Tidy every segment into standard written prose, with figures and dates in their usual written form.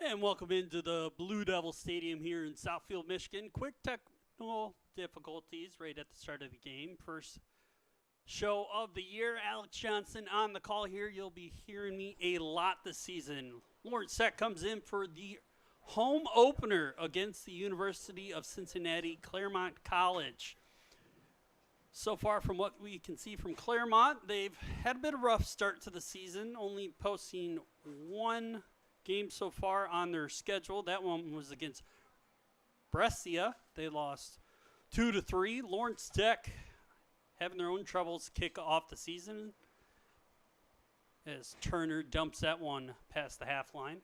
And welcome into the Blue Devil Stadium here in Southfield, Michigan. Quick technical difficulties right at the start of the game. First show of the year. Alex Johnson on the call here. You'll be hearing me a lot this season. Lawrence Sack comes in for the home opener against the University of Cincinnati-Clermont College. So far from what we can see from Clermont, they've had a bit of a rough start to the season, only posting one game so far on their schedule. That one was against Brescia. They lost 2-3. Lawrence Tech having their own troubles kick off the season as Turner dumps that one past the half line.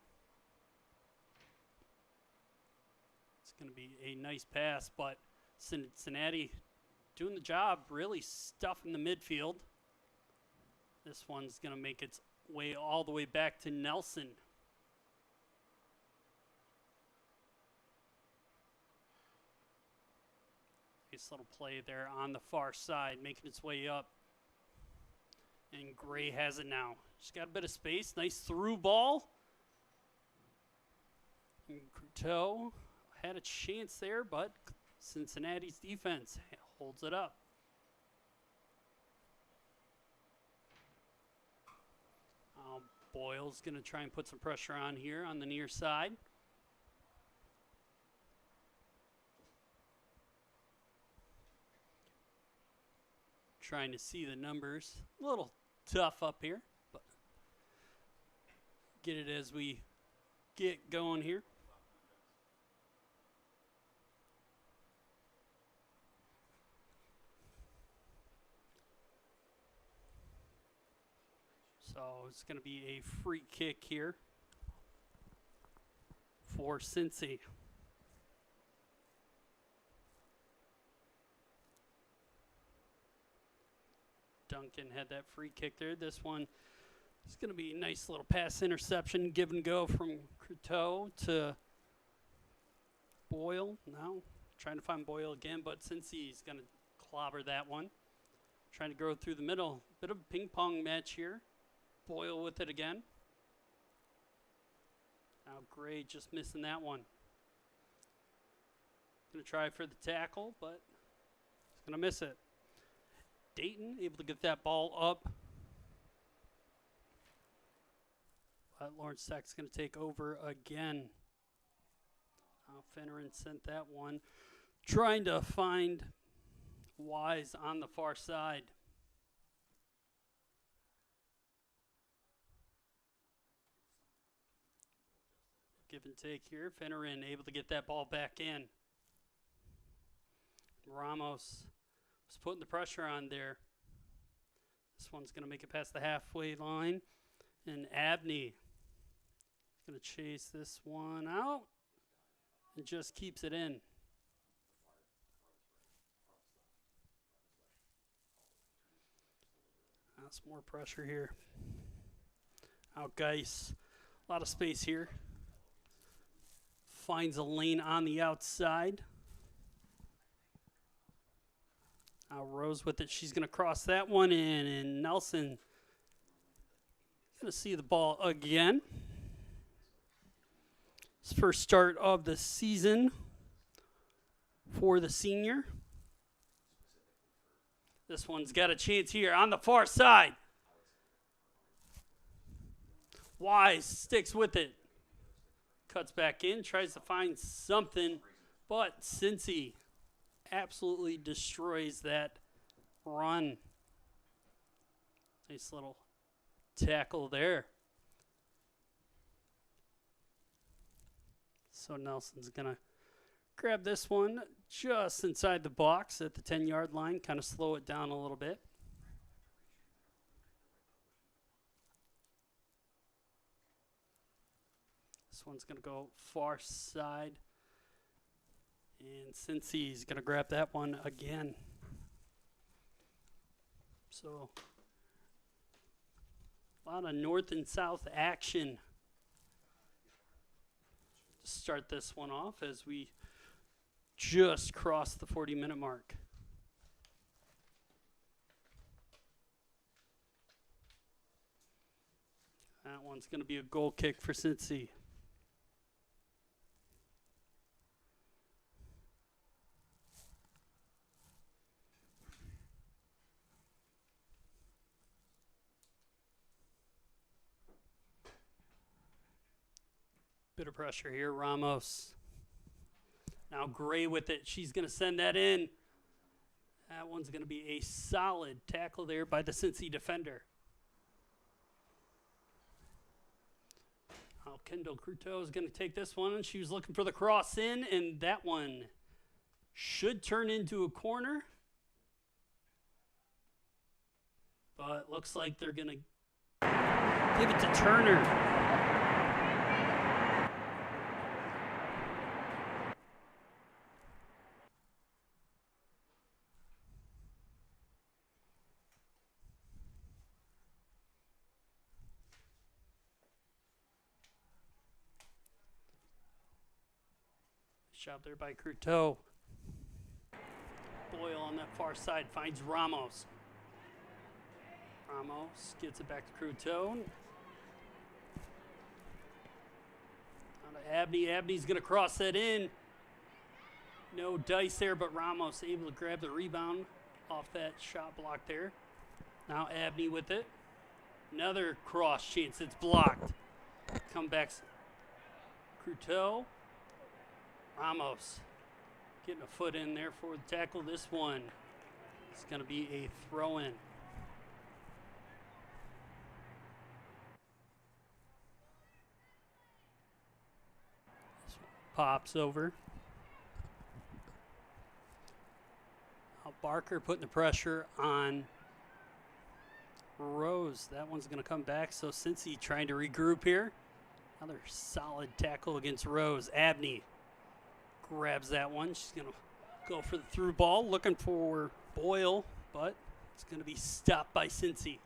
It's going to be a nice pass, but Cincinnati doing the job, really stuffing the midfield. This one's going to make its way all the way back to Nelson. Nice little play there on the far side, making its way up. And Gray has it now. She's got a bit of space. Nice through ball. And Courteau had a chance there, but Cincinnati's defense holds it up. Boyle's going to try and put some pressure on here on the near side. Trying to see the numbers. A little tough up here, but get it as we get going here. So it's going to be a free kick here for Cincy. Duncan had that free kick there. This one is going to be a nice little pass interception, give and go from Courteau to Boyle. Now trying to find Boyle again, but Cincy's going to clobber that one. Trying to go through the middle. Bit of a ping pong match here. Boyle with it again. Now Gray just missing that one. Going to try for the tackle, but he's going to miss it. Dayton able to get that ball up. But Lawrence Tech's going to take over again. Finneran sent that one. Trying to find Wise on the far side. Give and take here. Finneran able to get that ball back in. Ramos was putting the pressure on there. This one's going to make it past the halfway line. And Abney is going to chase this one out and just keeps it in. That's more pressure here. Out Geis. A lot of space here. Finds a lane on the outside. Now Rose with it. She's going to cross that one in, and Nelson going to see the ball again. His first start of the season for the senior. This one's got a chance here on the far side. Wise sticks with it. Cuts back in, tries to find something, but Cincy absolutely destroys that run. Nice little tackle there. So Nelson's going to grab this one just inside the box at the 10-yard line, kind of slow it down a little bit. This one's going to go far side. And Cincy's going to grab that one again. So a lot of north and south action to start this one off as we just crossed the 40-minute mark. That one's going to be a goal kick for Cincy. Bit of pressure here, Ramos. Now Gray with it. She's going to send that in. That one's going to be a solid tackle there by the Cincy defender. Kendall Cruteau is going to take this one, and she was looking for the cross in, and that one should turn into a corner. But looks like they're going to give it to Turner. Shot there by Cruteau. Boyle on that far side finds Ramos. Ramos gets it back to Cruteau. Down to Abney. Abney's going to cross that in. No dice there, but Ramos able to grab the rebound off that shot block there. Now Abney with it. Another cross chance. It's blocked. Comebacks. Cruteau. Ramos getting a foot in there for the tackle. This one is going to be a throw-in. This one pops over. Barker putting the pressure on Rose. That one's going to come back. So Cincy trying to regroup here. Another solid tackle against Rose. Abney grabs that one. She's going to go for the through ball, looking for Boyle, but it's going to be stopped by Cincy.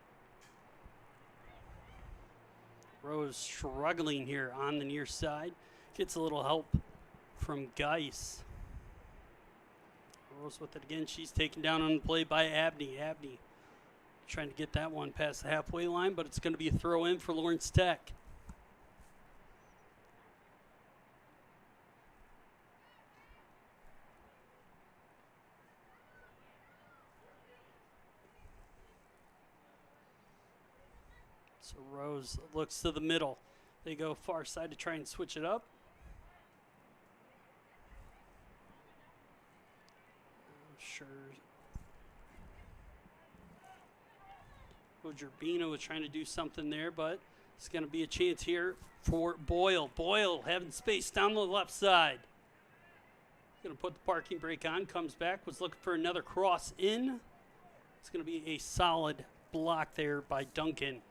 Rose struggling here on the near side. Gets a little help from Geis. Rose with it again. She's taken down on the play by Abney. Abney trying to get that one past the halfway line, but it's going to be a throw in for Lawrence Tech. So Rose looks to the middle. They go far side to try and switch it up. Sure. Urbino was trying to do something there, but it's going to be a chance here for Boyle. Boyle having space down the left side. Going to put the parking brake on, comes back, was looking for another cross in. It's going to be a solid block there by Duncan.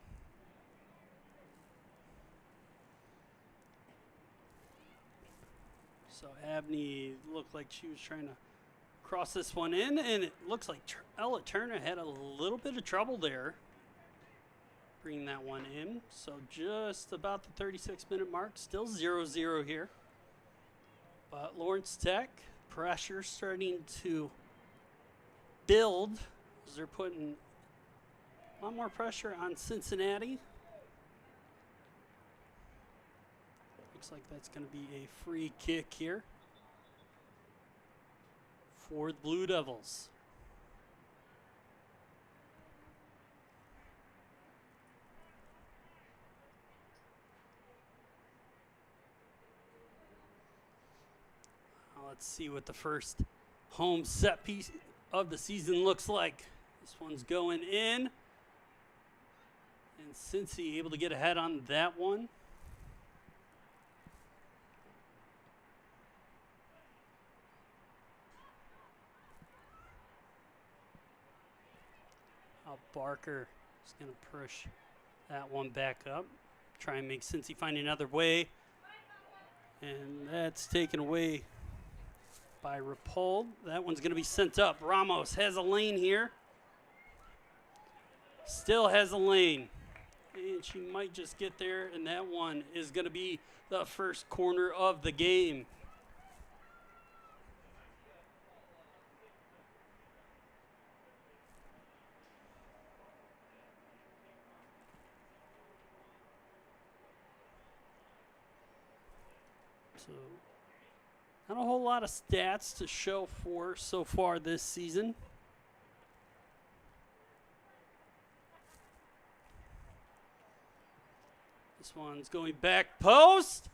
So Abney looked like she was trying to cross this one in, and it looks like Ella Turner had a little bit of trouble there bringing that one in. So just about the 36-minute mark, still 0-0 here. But Lawrence Tech, pressure starting to build as they're putting a lot more pressure on Cincinnati. Looks like that's going to be a free kick here for the Blue Devils. Now let's see what the first home set piece of the season looks like. This one's going in. And Cincy able to get ahead on that one. Barker is going to push that one back up. Try and make Cincy find another way. And that's taken away by Rappold. That one's going to be sent up. Ramos has a lane here. Still has a lane. And she might just get there. And that one is going to be the first corner of the game. So, not a whole lot of stats to show for so far this season. This one's going back post.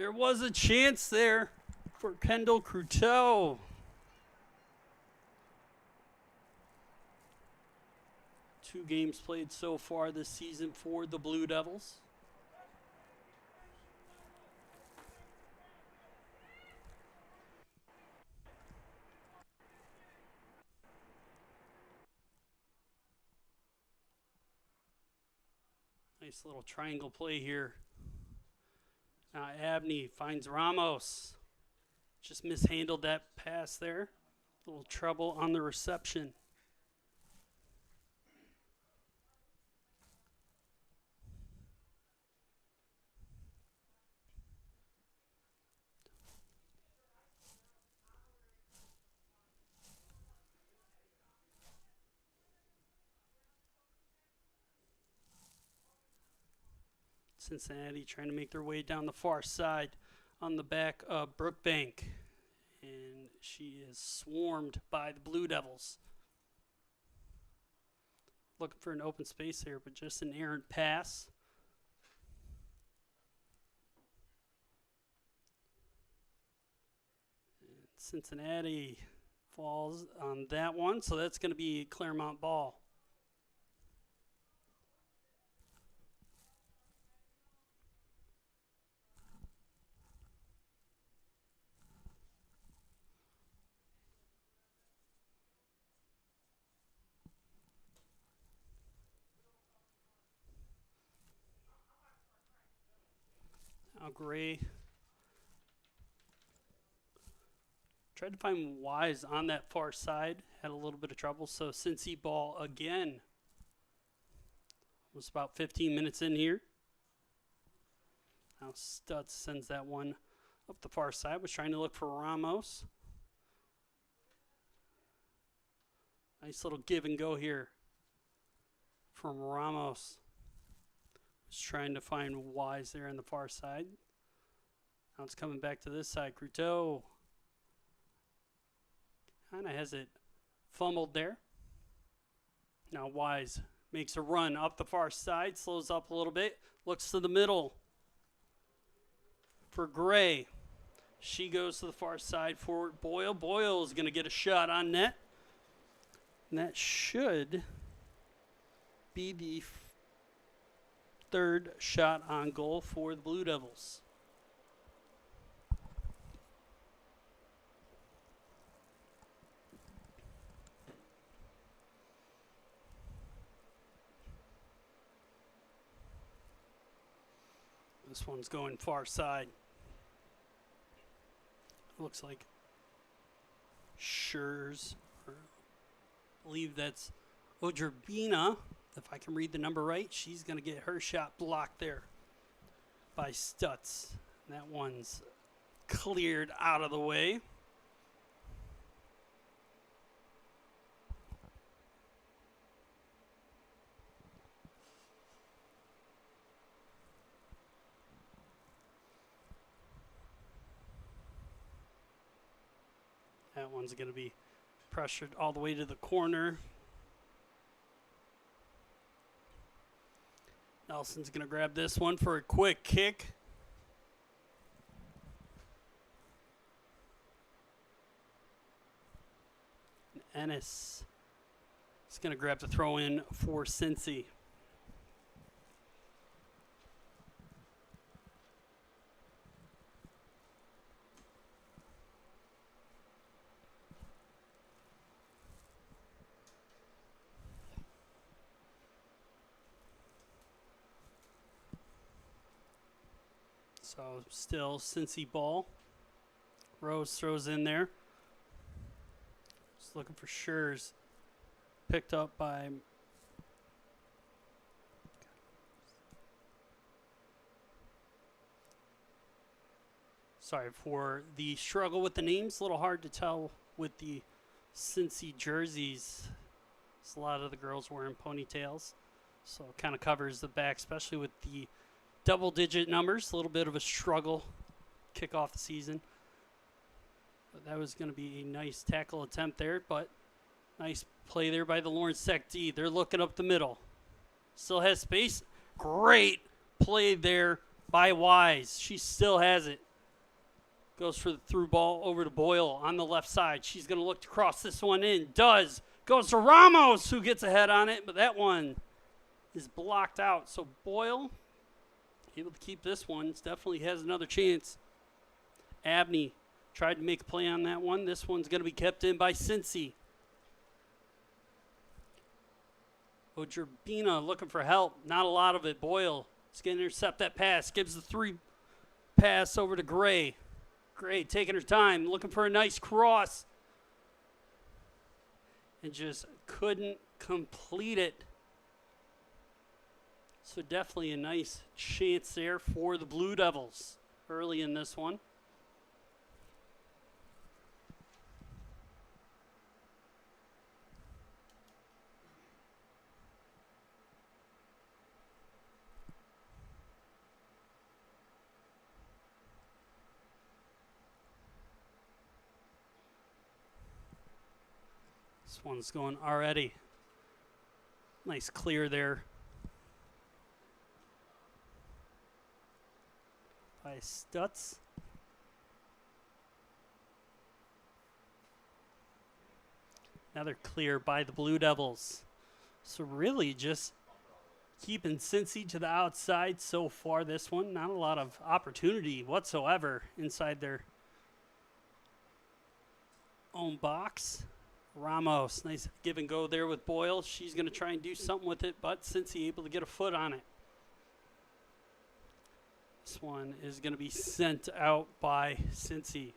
There was a chance there for Kendall Cruteau. Two games played so far this season for the Blue Devils. Nice little triangle play here. Now Abney finds Ramos. Just mishandled that pass there. A little trouble on the reception. Cincinnati trying to make their way down the far side on the back of Brookbank. And she is swarmed by the Blue Devils. Looking for an open space here, but just an errant pass. And Cincinnati falls on that one, so that's going to be a Clermont ball. Now Gray tried to find Wise on that far side. Had a little bit of trouble. So Cincy ball again. It was about 15 minutes in here. Now Stutz sends that one up the far side. Was trying to look for Ramos. Nice little give and go here from Ramos. Was trying to find Wise there on the far side. Now it's coming back to this side. Cruteau kind of has it fumbled there. Now Wise makes a run up the far side, slows up a little bit, looks to the middle for Gray. She goes to the far side for Boyle. Boyle is going to get a shot on net. And that should be the third shot on goal for the Blue Devils. This one's going far side. Looks like Schurz, or I believe that's Ojerbina. If I can read the number right, she's going to get her shot blocked there by Stutz. And that one's cleared out of the way. That one's going to be pressured all the way to the corner. Nelson's going to grab this one for a quick kick. Ennis is going to grab the throw in for Cincy. So still Cincy ball. Rose throws in there. Just looking for Schurz. Picked up by sorry for the struggle with the names. A little hard to tell with the Cincy jerseys. There's a lot of the girls wearing ponytails. So it kind of covers the back, especially with the double-digit numbers. A little bit of a struggle kick off the season. But that was going to be a nice tackle attempt there, but nice play there by the Lawrence Tech D. They're looking up the middle. Still has space. Great play there by Wise. She still has it. Goes for the through ball over to Boyle on the left side. She's going to look to cross this one in. Does. Goes to Ramos, who gets ahead on it, but that one is blocked out. So Boyle able to keep this one. Definitely has another chance. Abney tried to make a play on that one. This one's going to be kept in by Cincy. Ojerbina looking for help. Not a lot of it. Boyle is going to intercept that pass. Gives the 3 pass over to Gray. Gray taking her time. Looking for a nice cross. And just couldn't complete it. So definitely a nice chance there for the Blue Devils early in this one. This one's going already. Nice clear there by Stutz. Another clear by the Blue Devils. So really just keeping Cincy to the outside so far this one. Not a lot of opportunity whatsoever inside their own box. Ramos, nice give and go there with Boyle. She's going to try and do something with it, but Cincy able to get a foot on it. This one is going to be sent out by Cincy.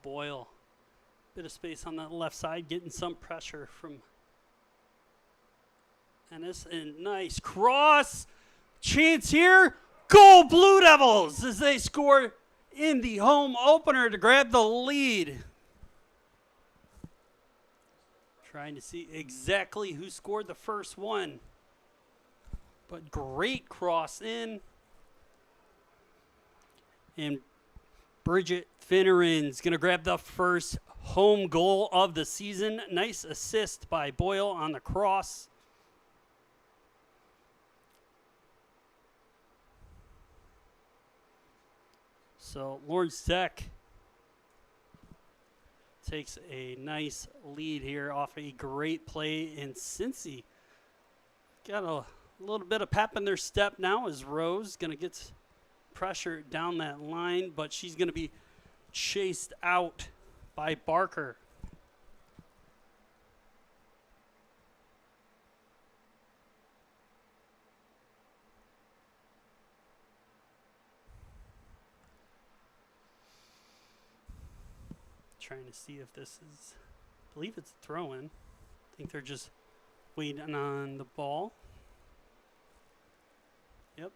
Boyle, bit of space on that left side, getting some pressure from Ennis, and nice cross, chance here, goal Blue Devils as they score in the home opener to grab the lead. Trying to see exactly who scored the first one, but great cross in, and Bridget Finneran's going to grab the first home goal of the season. Nice assist by Boyle on the cross. So Lawrence Tech takes a nice lead here off a great play in Cincy. Got a little bit of pep in their step now as Rose going to get pressure down that line, but she's going to be chased out by Barker. Trying to see if this is, I believe it's a throw-in. I think they're just waiting on the ball. Yep.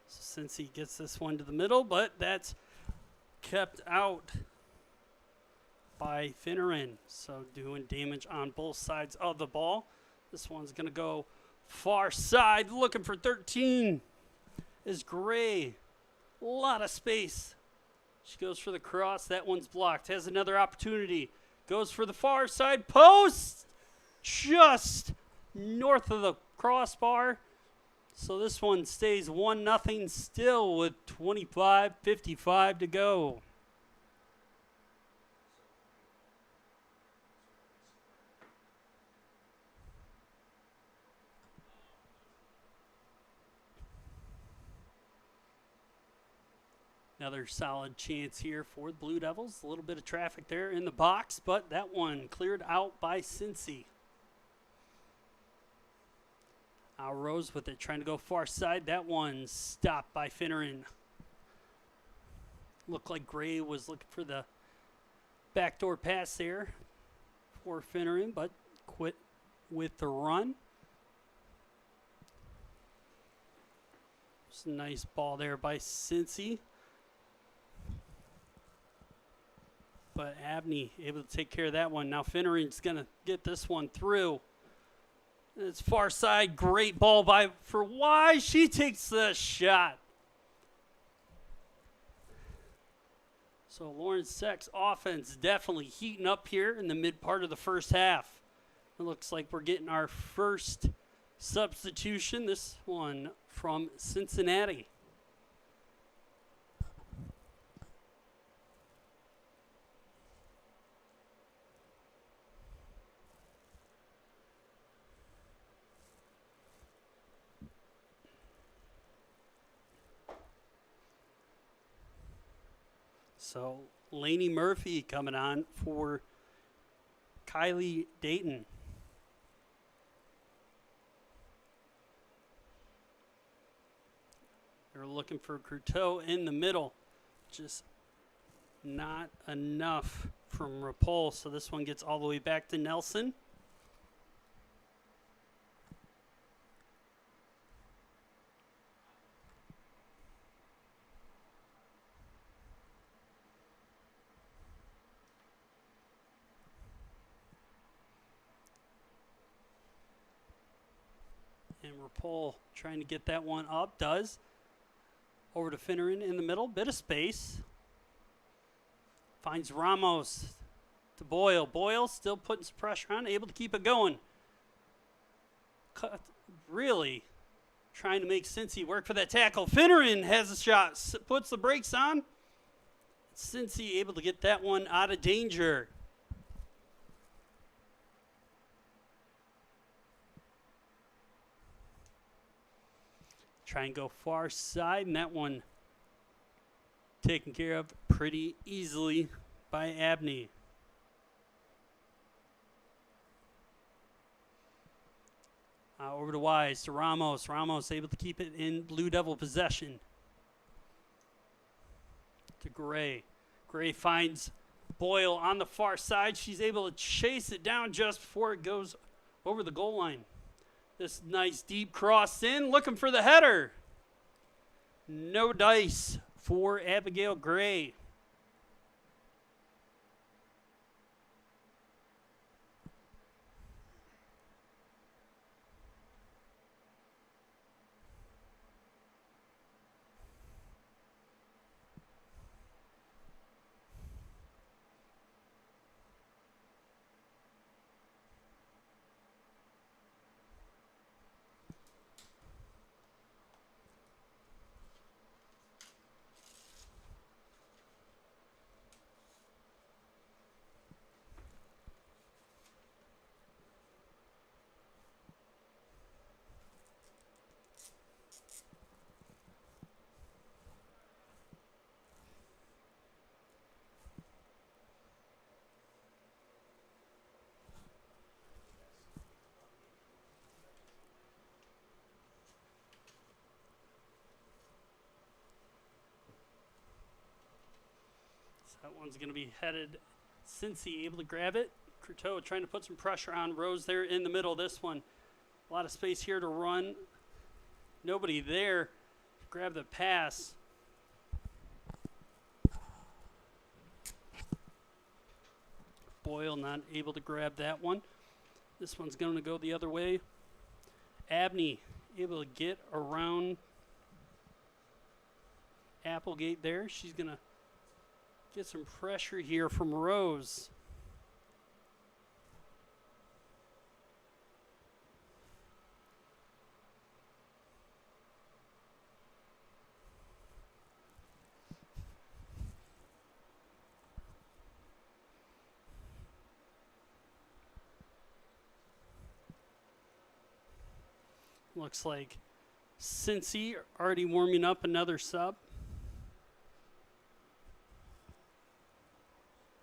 So Cincy gets this one to the middle, but that's kept out by Finneran. So doing damage on both sides of the ball. This one's going to go far side, looking for 13 is Gray. A lot of space. She goes for the cross. That one's blocked. Has another opportunity. Goes for the far side post. Just north of the crossbar. So this one stays 1-0 still with 25:55 to go. Another solid chance here for the Blue Devils. A little bit of traffic there in the box, but that one cleared out by Cincy. Now Rose with it, trying to go far side. That one stopped by Finneran. Looked like Gray was looking for the backdoor pass there for Finneran, but quit with the run. It's a nice ball there by Cincy. But Abney able to take care of that one. Now Finneran's going to get this one through. It's far side. Great ball for Y. She takes the shot. So Lawrence Tech's offense definitely heating up here in the mid part of the first half. It looks like we're getting our first substitution, this one from Cincinnati. So Laney Murphy coming on for Kylie Dayton. They're looking for Courteau in the middle. Just not enough from Rapol. So this one gets all the way back to Nelson. And Rapol trying to get that one up. Does. Over to Finneran in the middle. Bit of space. Finds Ramos to Boyle. Boyle still putting some pressure on. Able to keep it going. Really trying to make Cincy work for that tackle. Finneran has a shot. Puts the brakes on. Cincy able to get that one out of danger. Try and go far side, and that one taken care of pretty easily by Abney. Over to Wise, to Ramos. Ramos able to keep it in Blue Devil possession. To Gray. Gray finds Boyle on the far side. She's able to chase it down just before it goes over the goal line. This nice deep cross in, looking for the header. No dice for Abigail Gray. That one's going to be headed. Cincy able to grab it. Courteau trying to put some pressure on Rose there in the middle. This one, a lot of space here to run. Nobody there to grab the pass. Boyle not able to grab that one. This one's going to go the other way. Abney able to get around Applegate there. She's going to get some pressure here from Rose. Looks like Cincy already warming up another sub.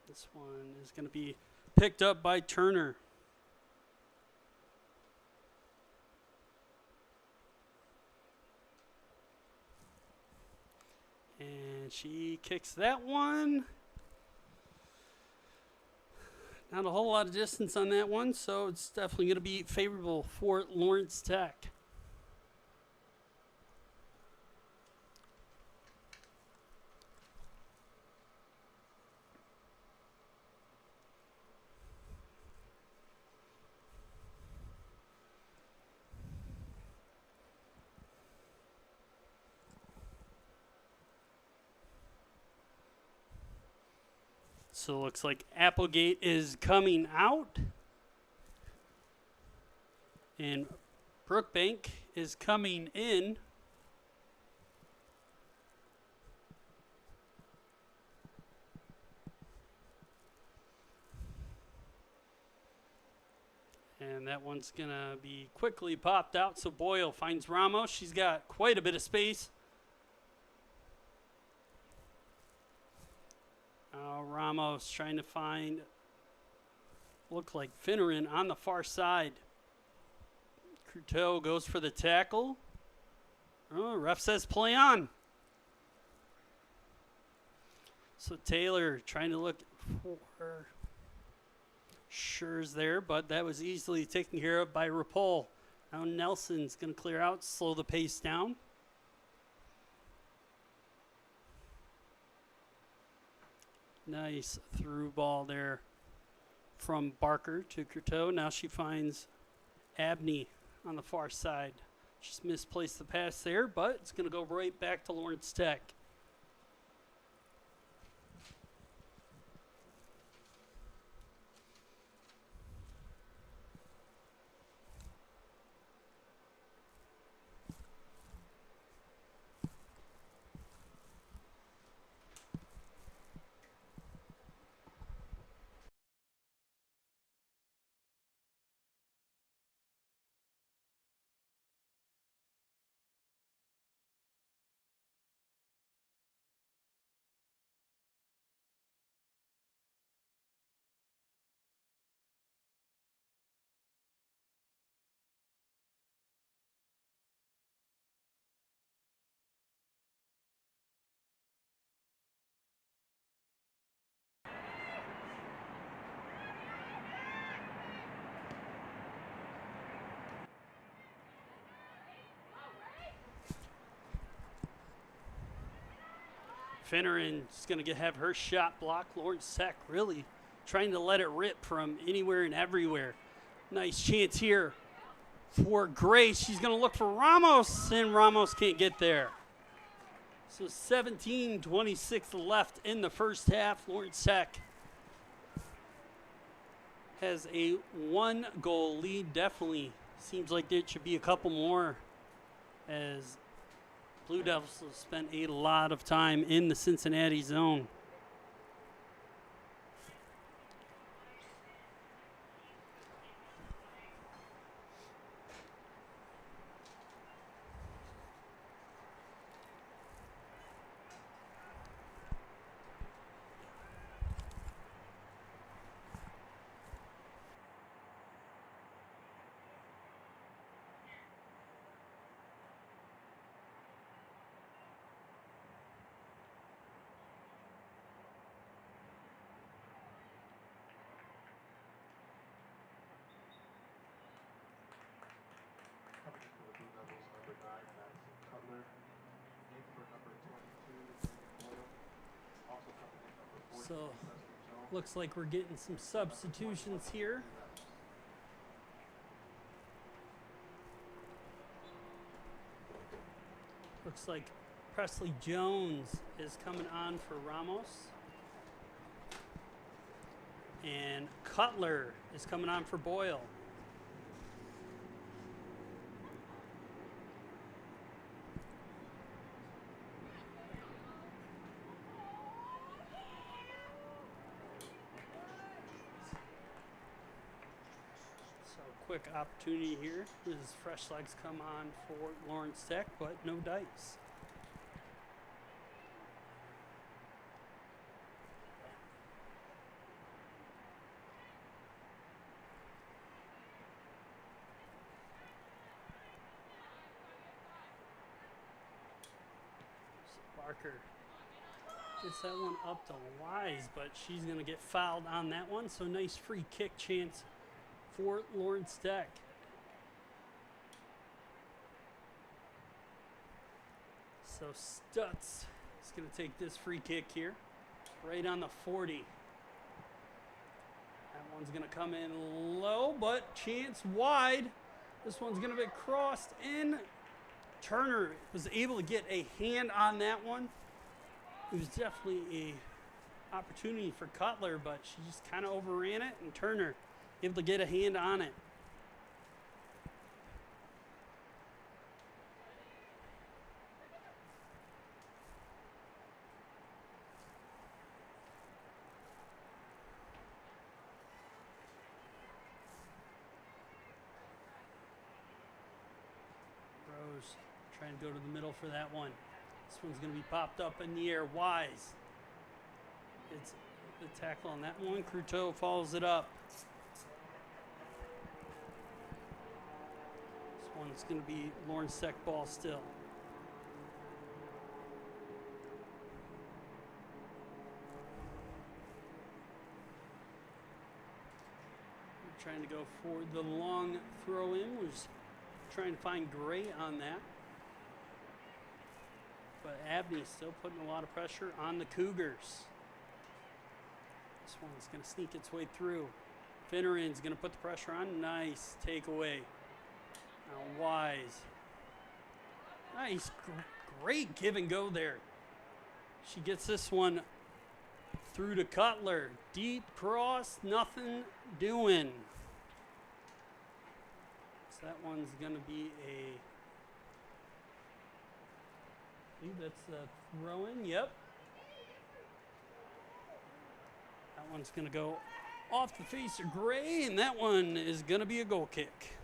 This one is going to be picked up by Turner. And she kicks that one. Not a whole lot of distance on that one, so it's definitely going to be favorable for Lawrence Tech. So it looks like Applegate is coming out. And Brookbank is coming in. And that one's going to be quickly popped out. So Boyle finds Ramos. She's got quite a bit of space. Ramos trying to find, look like Finneran on the far side. Courteau goes for the tackle. Oh, ref says play on. So Taylor trying to look for Schur's there, but that was easily taken care of by Rapol. Now Nelson's going to clear out, slow the pace down. Nice through ball there from Barker to Courteau. Now she finds Abney on the far side. Just misplaced the pass there, but it's going to go right back to Lawrence Tech. Finneran's going to have her shot blocked. Lawrence Tech really trying to let it rip from anywhere and everywhere. Nice chance here for Grace. She's going to look for Ramos, and Ramos can't get there. So 17:26 left in the first half. Lawrence Tech has a 1-goal lead. Definitely seems like there should be a couple more, as Blue Devils have spent a lot of time in the Cincinnati zone. So looks like we're getting some substitutions here. Looks like Presley Jones is coming on for Ramos. And Cutler is coming on for Boyle. Quick opportunity here. This is fresh legs come on for Lawrence Tech, but no dice. So Barker gets that one up to Wise, but she's going to get fouled on that one. So nice free kick chance for Lawrence Tech. So Stutz is going to take this free kick here, right on the 40. That one's going to come in low, but chance wide. This one's going to be crossed in. Turner was able to get a hand on that one. It was definitely opportunity for Cutler, but she just kind of overran it, and Turner able to get a hand on it. Rose trying to go to the middle for that one. This one's going to be popped up in the air. Wise. It's the tackle on that one. Cruteau follows it up. This one's going to be Lauren Seck ball still. We're trying to go for the long throw in. Was trying to find Gray on that. But Abney's still putting a lot of pressure on the Cougars. This one's going to sneak its way through. Finneran's going to put the pressure on. Nice takeaway. Now Wise. Nice, great give and go there. She gets this one through to Cutler. Deep cross, nothing doing. So that one's going to be I believe that's a throw in. Yep. That one's going to go off the face of Gray, and that one is going to be a goal kick.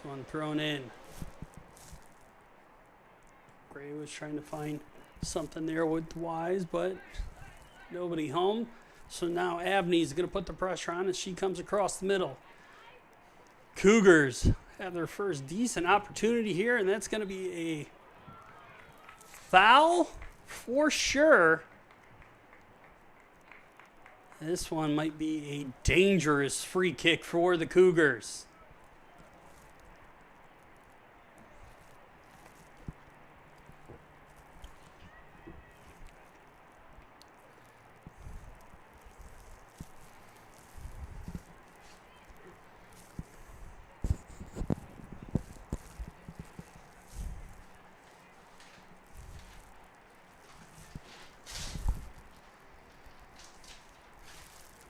One thrown in. Gray was trying to find something there with Wise, but nobody home. So now Abney's going to put the pressure on as she comes across the middle. Cougars have their first decent opportunity here, and that's going to be a foul for sure. This one might be a dangerous free kick for the Cougars.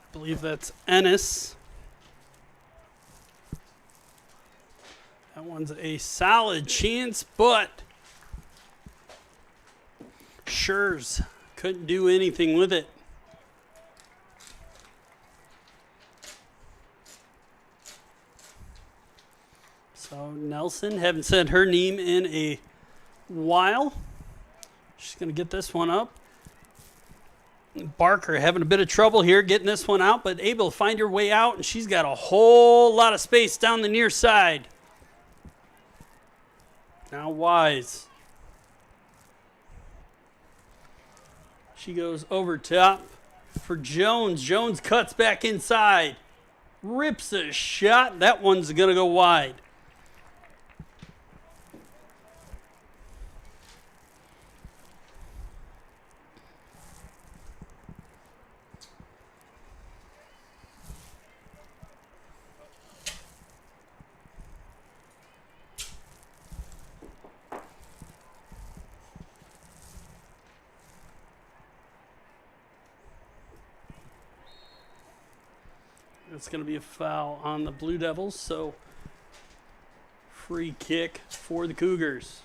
I believe that's Ennis. That one's a solid chance, but Schurz couldn't do anything with it. So Nelson, haven't said her name in a while. She's going to get this one up. Barker having a bit of trouble here getting this one out, but able to find her way out, and she's got a whole lot of space down the near side. Now Wise. She goes over top for Jones. Jones cuts back inside. Rips a shot. That one's going to go wide. It's going to be a foul on the Blue Devils, so free kick for the Cougars.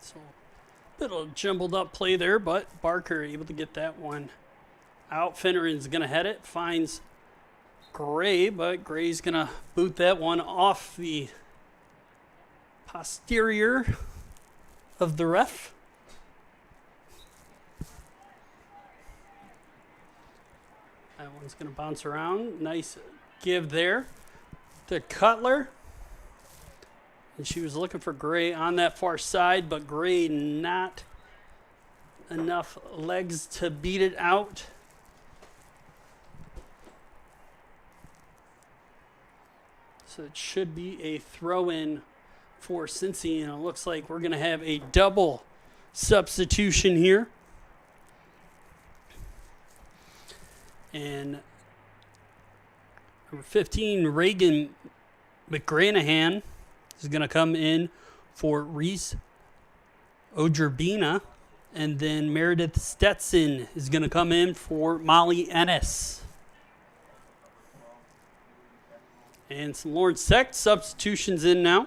So bit of jumbled up play there, but Barker able to get that one out. Finneran's going to head it, finds Gray, but Gray's going to boot that one off the posterior of the ref. That one's going to bounce around. Nice give there to Cutler. And she was looking for Gray on that far side, but Gray not enough legs to beat it out. So it should be a throw-in for Cincy, and it looks like we're going to have a double substitution here. And number 15, Reagan McGranahan, is going to come in for Reese Ojerbina. And then Meredith Stetson is going to come in for Molly Ennis. And some Lawrence Tech substitutions in now.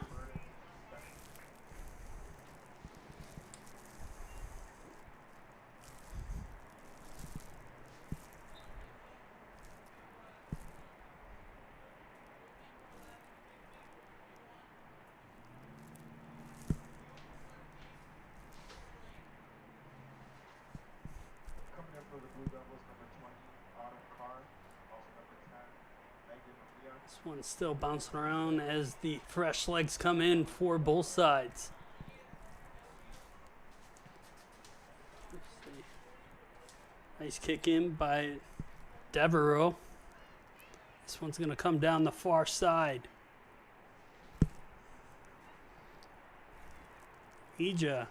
One still bouncing around as the fresh legs come in for both sides. Nice kick in by Devereaux. This one's going to come down the far side. Ija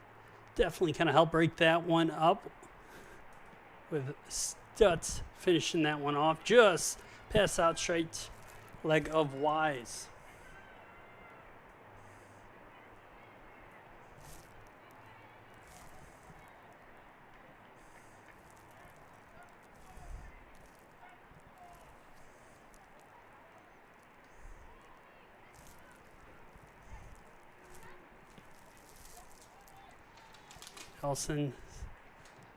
definitely kind of helped break that one up with Stutz finishing that one off. Just pass out straight leg of Wise. Elson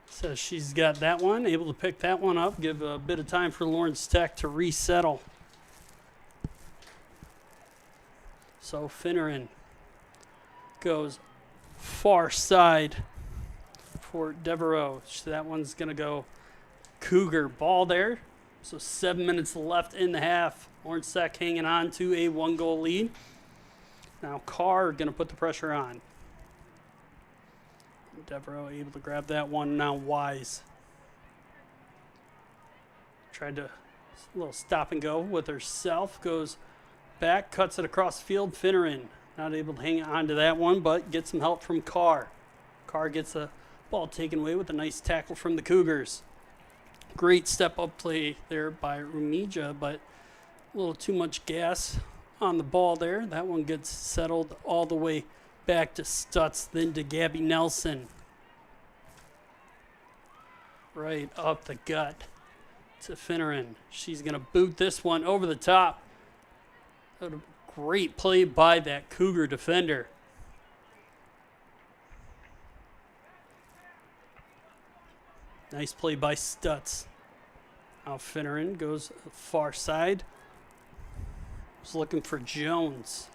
says she's got that one, able to pick that one up, give a bit of time for Lawrence Tech to resettle. So Finneran goes far side for Devereaux. So that one's going to go Cougar ball there. So 7 minutes left in the half. Lawrence Tech hanging on to a 1-goal lead. Now Carr going to put the pressure on. Devereaux able to grab that one. Now Wise tried to a little stop and go with herself. Goes back, cuts it across the field. Finneran not able to hang on to that one, but gets some help from Carr. Carr gets the ball taken away with a nice tackle from the Cougars. Great step-up play there by Rumija, but a little too much gas on the ball there. That one gets settled all the way back to Stutz, then to Gabby Nelson. Right up the gut to Finneran. She's going to boot this one over the top. A great play by that Cougar defender. Nice play by Stutz. Now Finneran goes far side. Was looking for Jones.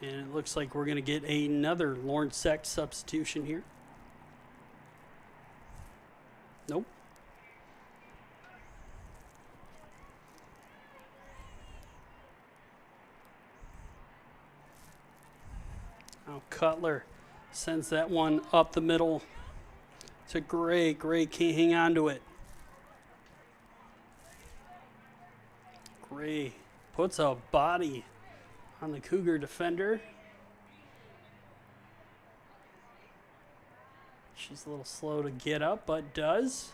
And it looks like we're going to get another Lawrence Tech substitution here. Nope. Now Cutler sends that one up the middle to Gray. Gray can't hang on to it. Gray puts a body on the Cougar defender. She's a little slow to get up, but does.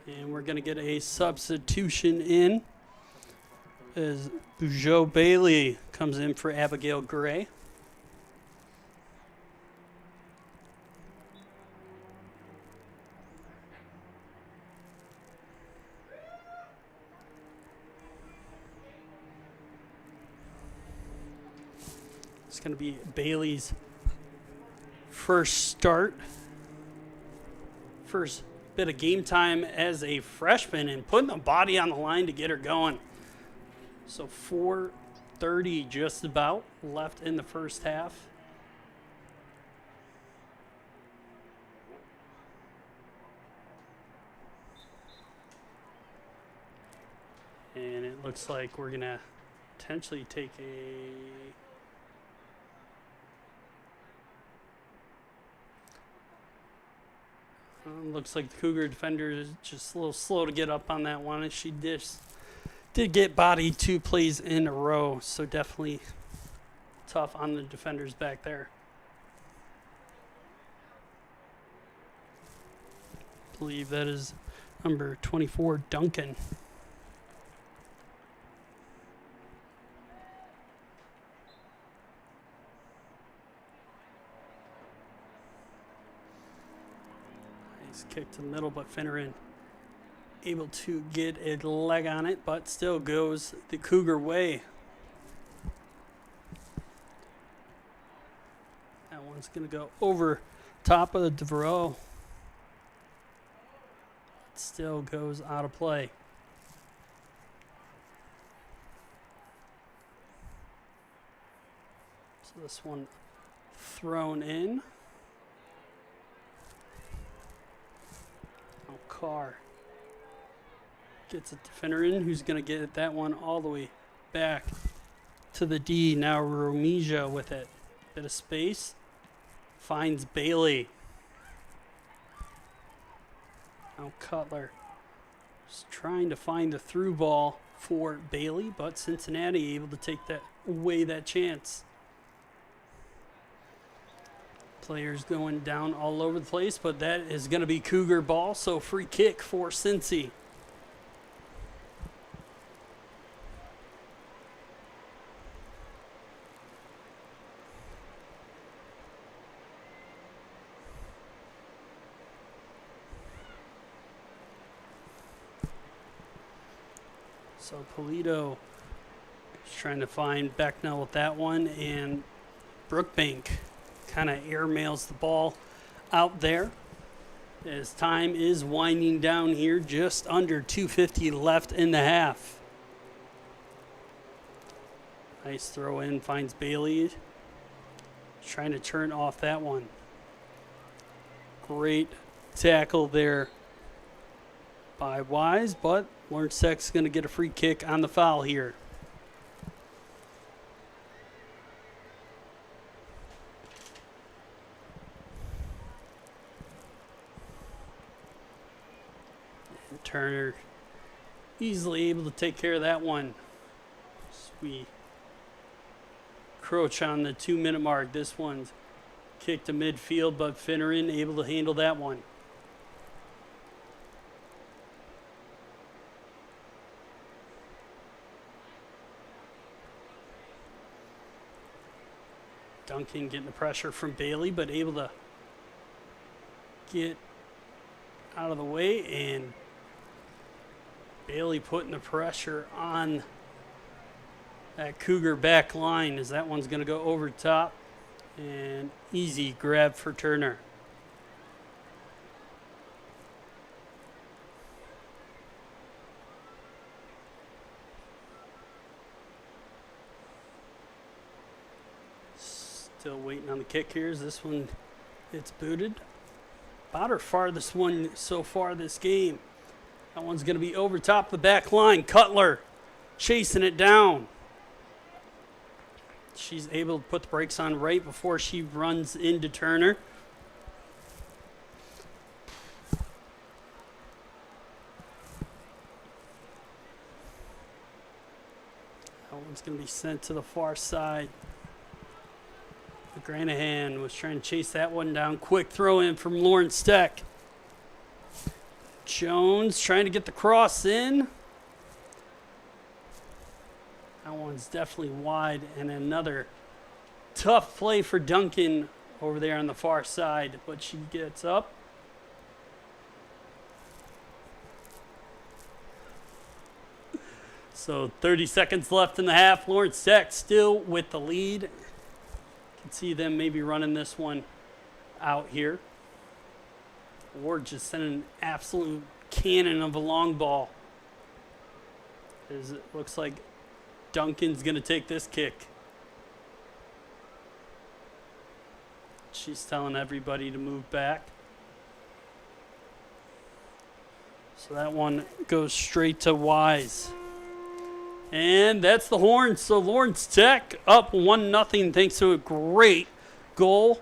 And we're going to get a substitution in as Bujo Bailey comes in for Abigail Gray. It's going to be Bailey's first start. First bit of game time as a freshman and putting the body on the line to get her going. So 4:30 just about left in the first half. And it looks like we're going to potentially take a... looks like the Cougar defender is just a little slow to get up on that one. And she did get bodied 2 plays in a row. So definitely tough on the defenders back there. I believe that is number 24, Duncan. Kick to the middle, but Finneran able to get a leg on it, but still goes the Cougar way. That one's going to go over top of the DeVreaux. It still goes out of play. So this one thrown in. Carr gets a defender in, who's going to get that one all the way back to the D. Now Romija with it. Bit of space. Finds Bailey. Now Cutler is trying to find the through ball for Bailey, but Cincinnati able to take that away that chance. Players going down all over the place, but that is going to be Cougar ball, so free kick for Cincy. So Polito is trying to find Becknell with that one, and Brookbank kind of airmails the ball out there as time is winding down here. Just under 2:50 left in the half. Nice throw in, finds Bailey. Trying to turn off that one. Great tackle there by Wise, but Lawrence Tech's going to get a free kick on the foul here. Turner easily able to take care of that one. As we crouch on the 2-minute mark. This one's kicked to midfield, but Finneran able to handle that one. Duncan getting the pressure from Bailey, but able to get out of the way, and Bailey putting the pressure on that Cougar back line as that one's going to go over top, and easy grab for Turner. Still waiting on the kick here. This one, it's booted. About her farthest one so far this game. That one's going to be over top the back line. Cutler chasing it down. She's able to put the brakes on right before she runs into Turner. That one's going to be sent to the far side. Granahan was trying to chase that one down. Quick throw in from Lawrence Tech. Jones trying to get the cross in. That one's definitely wide, and another tough play for Duncan over there on the far side, but she gets up. So 30 seconds left in the half. Lawrence Tech still with the lead. See them maybe running this one out here. Ward just sending an absolute cannon of a long ball. As it looks like Duncan's going to take this kick. She's telling everybody to move back. So that one goes straight to Wise. And that's the horn. So Lawrence Tech up 1-0 thanks to a great goal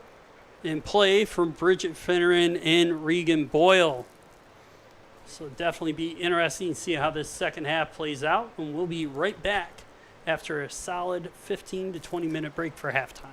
in play from Bridget Finneran and Regan Boyle. So definitely be interesting to see how this second half plays out. And we'll be right back after a solid 15 to 20 minute break for halftime.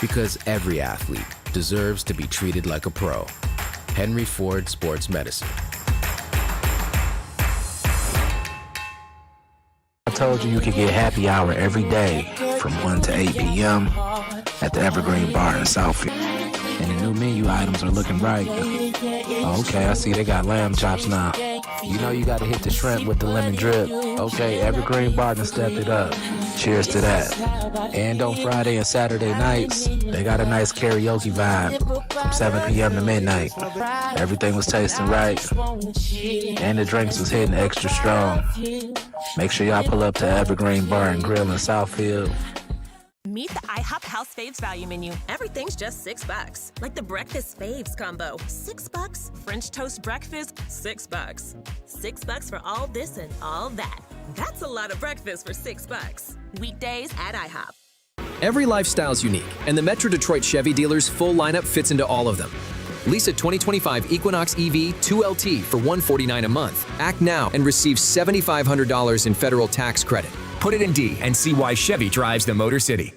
Because every athlete deserves to be treated like a pro. Henry Ford Sports Medicine. I told you could get happy hour every day from 1 to 8 p.m. at the Evergreen Bar in Southfield. And the new menu items are looking right. Oh, okay, I see they got lamb chops now. You know you gotta hit the shrimp with the lemon drip. Okay, Evergreen Bar done stepped it up. Cheers to that. And on Friday and Saturday nights, they got a nice karaoke vibe from 7 p.m. to midnight. Everything was tasting right, and the drinks was hitting extra strong. Make sure y'all pull up to Evergreen Bar and Grill in Southfield. Meet the IHOP House Faves value menu. Everything's just $6. Like the breakfast faves combo, $6. French toast breakfast, $6. $6 for all this and all that. That's a lot of breakfast for $6. Weekdays at IHOP. Every lifestyle's unique, and the Metro Detroit Chevy dealer's full lineup fits into all of them. Lease a 2025 Equinox EV 2LT for $149 a month. Act now and receive $7,500 in federal tax credit. Put it in D and see why Chevy drives the Motor City.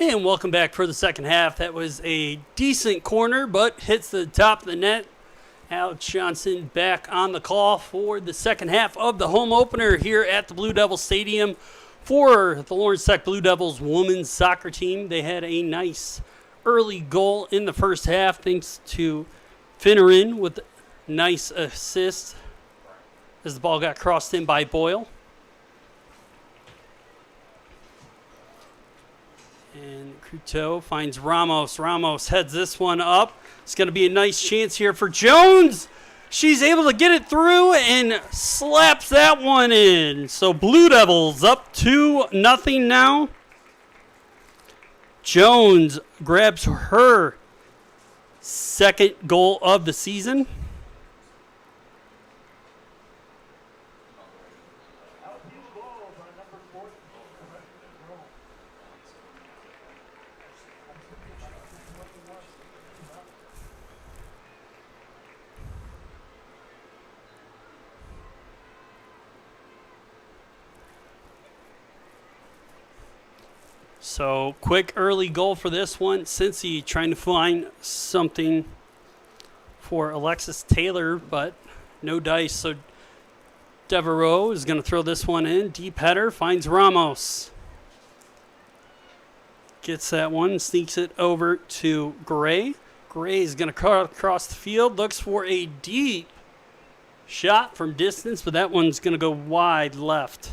And welcome back for the second half. That was a decent corner, but hits the top of the net. Alex Johnson back on the call for the second half of the home opener here at the Blue Devil Stadium for the Lawrence Tech Blue Devils women's soccer team. They had a nice early goal in the first half thanks to Finneran with a nice assist as the ball got crossed in by Boyle. And Couteau finds Ramos. Ramos heads this one up. It's going to be a nice chance here for Jones. She's able to get it through and slaps that one in. So Blue Devils up 2-0 now. Jones grabs her second goal of the season. So, quick early goal for this one. Cincy trying to find something for Alexis Taylor, but no dice. So, Devereaux is going to throw this one in. Deep header, finds Ramos. Gets that one, sneaks it over to Gray. Gray is going to cut across the field, looks for a deep shot from distance, but that one's going to go wide left.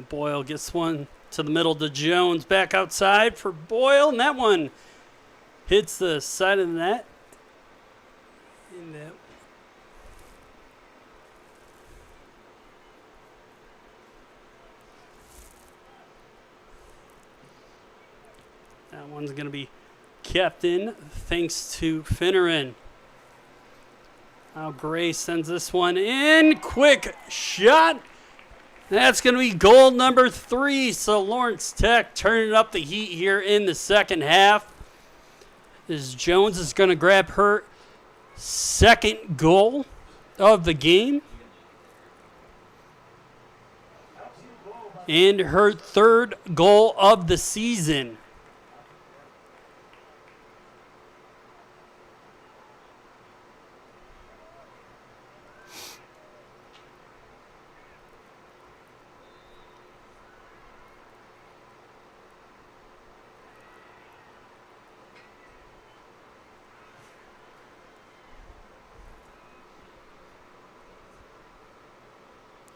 Boyle gets one to the middle to Jones. Back outside for Boyle, and that one hits the side of the net. And that one's going to be kept in thanks to Finneran. Now Gray sends this one in. Quick shot. That's going to be goal number 3. So Lawrence Tech turning up the heat here in the second half. As Jones is going to grab her second goal of the game. And her third goal of the season.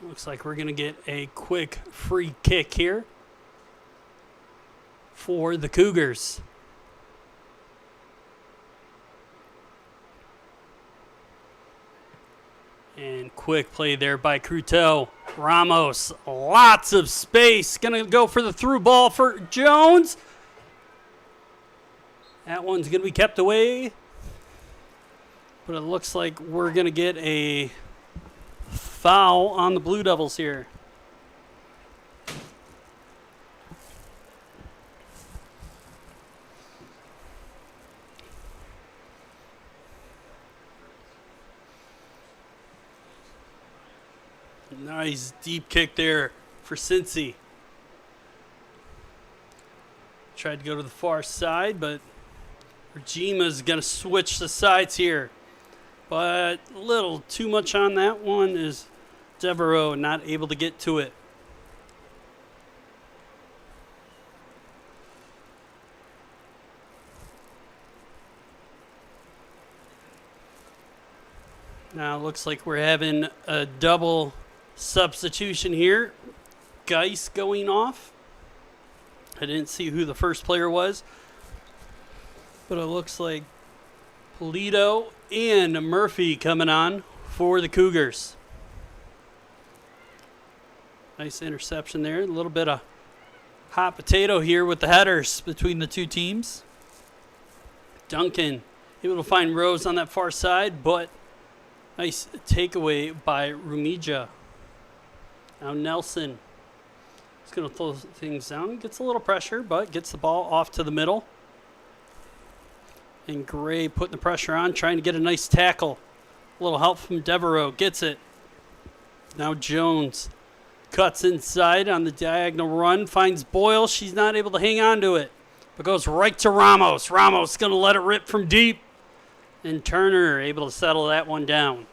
Looks like we're going to get a quick free kick here for the Cougars. And quick play there by Couteau. Ramos, lots of space. Going to go for the through ball for Jones. That one's going to be kept away. But it looks like we're going to get a foul on the Blue Devils here. Nice deep kick there for Cincy. Tried to go to the far side, but Regima's going to switch the sides here. But a little too much on that one is Devereaux not able to get to it. Now it looks like we're having a double substitution here. Geis going off. I didn't see who the first player was, but it looks like Polito and Murphy coming on for the Cougars. Nice interception there. A little bit of hot potato here with the headers between the two teams. Duncan able to find Rose on that far side, but nice takeaway by Rumija. Now Nelson He's going to throw things down. Gets a little pressure, but gets the ball off to the middle. And Gray putting the pressure on, trying to get a nice tackle. A little help from Devereaux. Gets it. Now Jones cuts inside on the diagonal run. Finds Boyle. She's not able to hang on to it. But goes right to Ramos. Ramos going to let it rip from deep. And Turner able to settle that one down.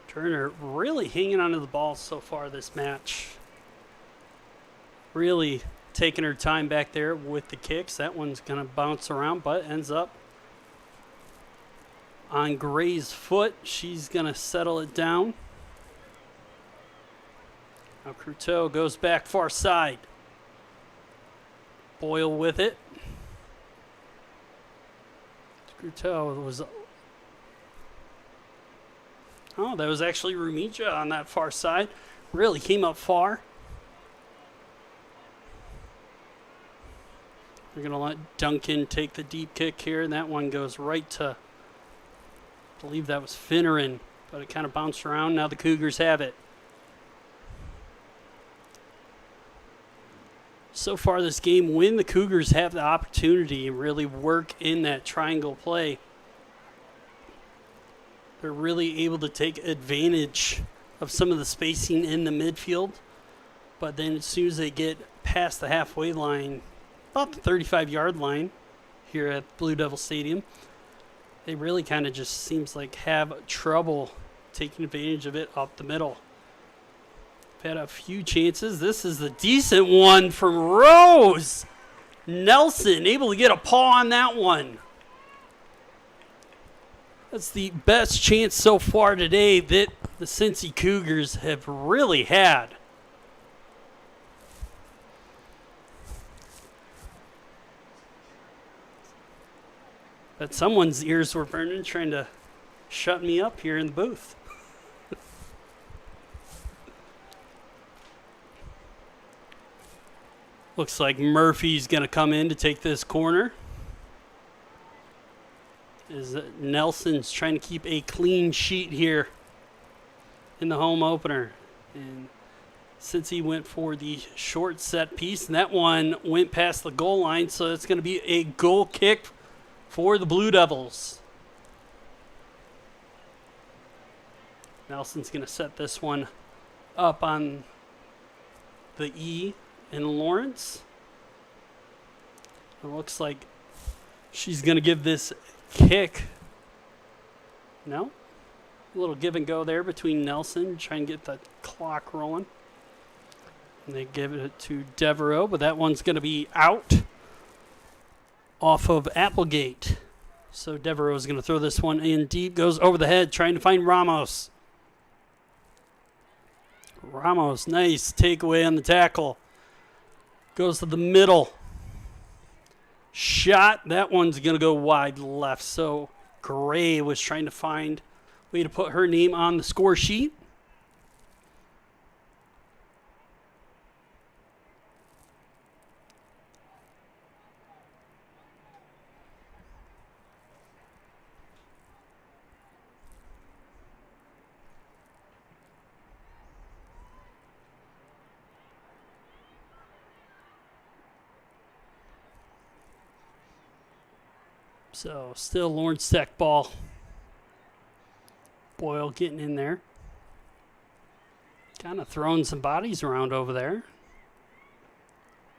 Turner really hanging onto the ball so far this match. Really taking her time back there with the kicks. That one's going to bounce around, but ends up on Gray's foot. She's going to settle it down. Now Cruteau goes back far side. Boyle with it. Cruteau was... Oh, that was actually Rumija on that far side. Really came up far. We're going to let Duncan take the deep kick here, and that one goes right to, I believe that was Finneran, but it kind of bounced around. Now the Cougars have it. So far this game, when the Cougars have the opportunity and really work in that triangle play, they're really able to take advantage of some of the spacing in the midfield. But then as soon as they get past the halfway line, about the 35-yard line here at Blue Devil Stadium, they really kind of just seems like have trouble taking advantage of it up the middle. They've had a few chances. This is the decent one from Rose. Nelson able to get a paw on that one. That's the best chance so far today that the Cincy Cougars have really had. But someone's ears were burning trying to shut me up here in the booth. Looks like Murphy's going to come in to take this corner. Is Nelson's trying to keep a clean sheet here in the home opener. And since he went for the short set piece, and that one went past the goal line, so it's going to be a goal kick for the Blue Devils. Nelson's going to set this one up on the E in Lawrence. It looks like she's going to give this kick. No? A little give and go there between Nelson, trying to get the clock rolling. And they give it to Devereaux, but that one's going to be out off of Applegate. So Devereaux is going to throw this one in deep, goes over the head, trying to find Ramos. Ramos, nice takeaway on the tackle. Goes to the middle. Shot. That one's going to go wide left. So Gray was trying to find a way to put her name on the score sheet. So still Lawrence Tech ball. Boyle getting in there. Kind of throwing some bodies around over there.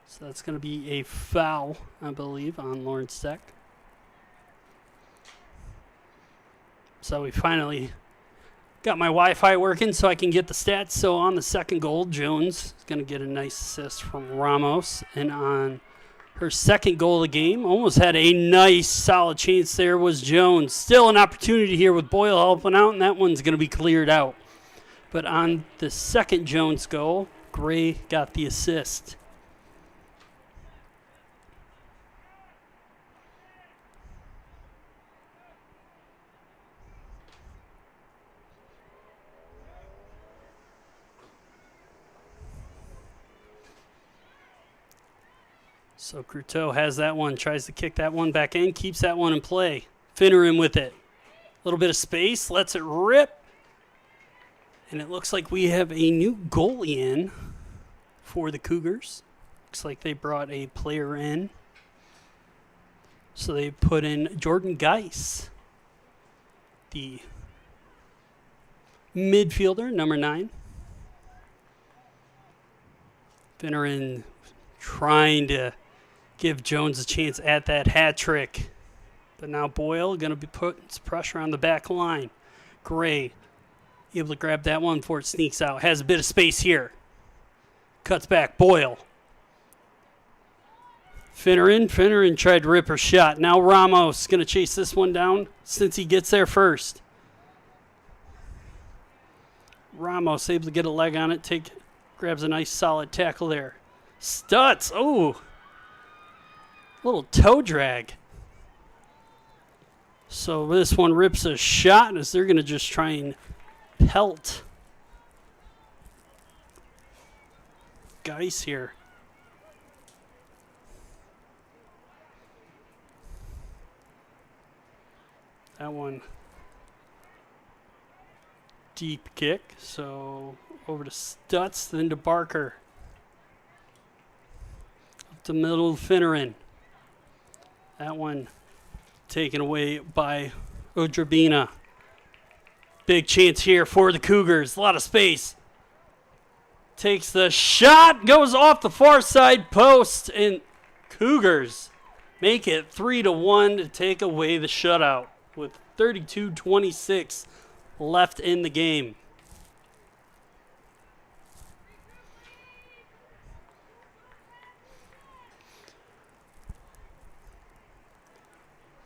So that's going to be a foul, I believe, on Lawrence Tech. So we finally got my Wi-Fi working so I can get the stats. So on the second goal, Jones is going to get a nice assist from Ramos. And on her second goal of the game, almost had a nice solid chance there, was Jones. Still an opportunity here with Boyle helping out, and that one's going to be cleared out. But on the second Jones goal, Gray got the assist. So Cruteau has that one, tries to kick that one back in, keeps that one in play. Finneran with it. A little bit of space, lets it rip. And it looks like we have a new goalie in for the Cougars. Looks like they brought a player in. So they put in Jordan Geis, the midfielder, number 9. Finneran trying to give Jones a chance at that hat trick. But now Boyle going to be putting some pressure on the back line. Gray able to grab that one before it sneaks out. Has a bit of space here. Cuts back. Boyle. Finneran tried to rip her shot. Now Ramos going to chase this one down since he gets there first. Ramos able to get a leg on it. Grabs a nice solid tackle there. Stutz. Oh. Little toe drag. So this one rips a shot as they're going to just try and pelt Geis here. That one deep kick. So over to Stutz, then to Barker. Up the middle of Finneran. That one taken away by Odrabina. Big chance here for the Cougars. A lot of space. Takes the shot. Goes off the far side post. And Cougars make it 3-1 to take away the shutout with 32-26 left in the game.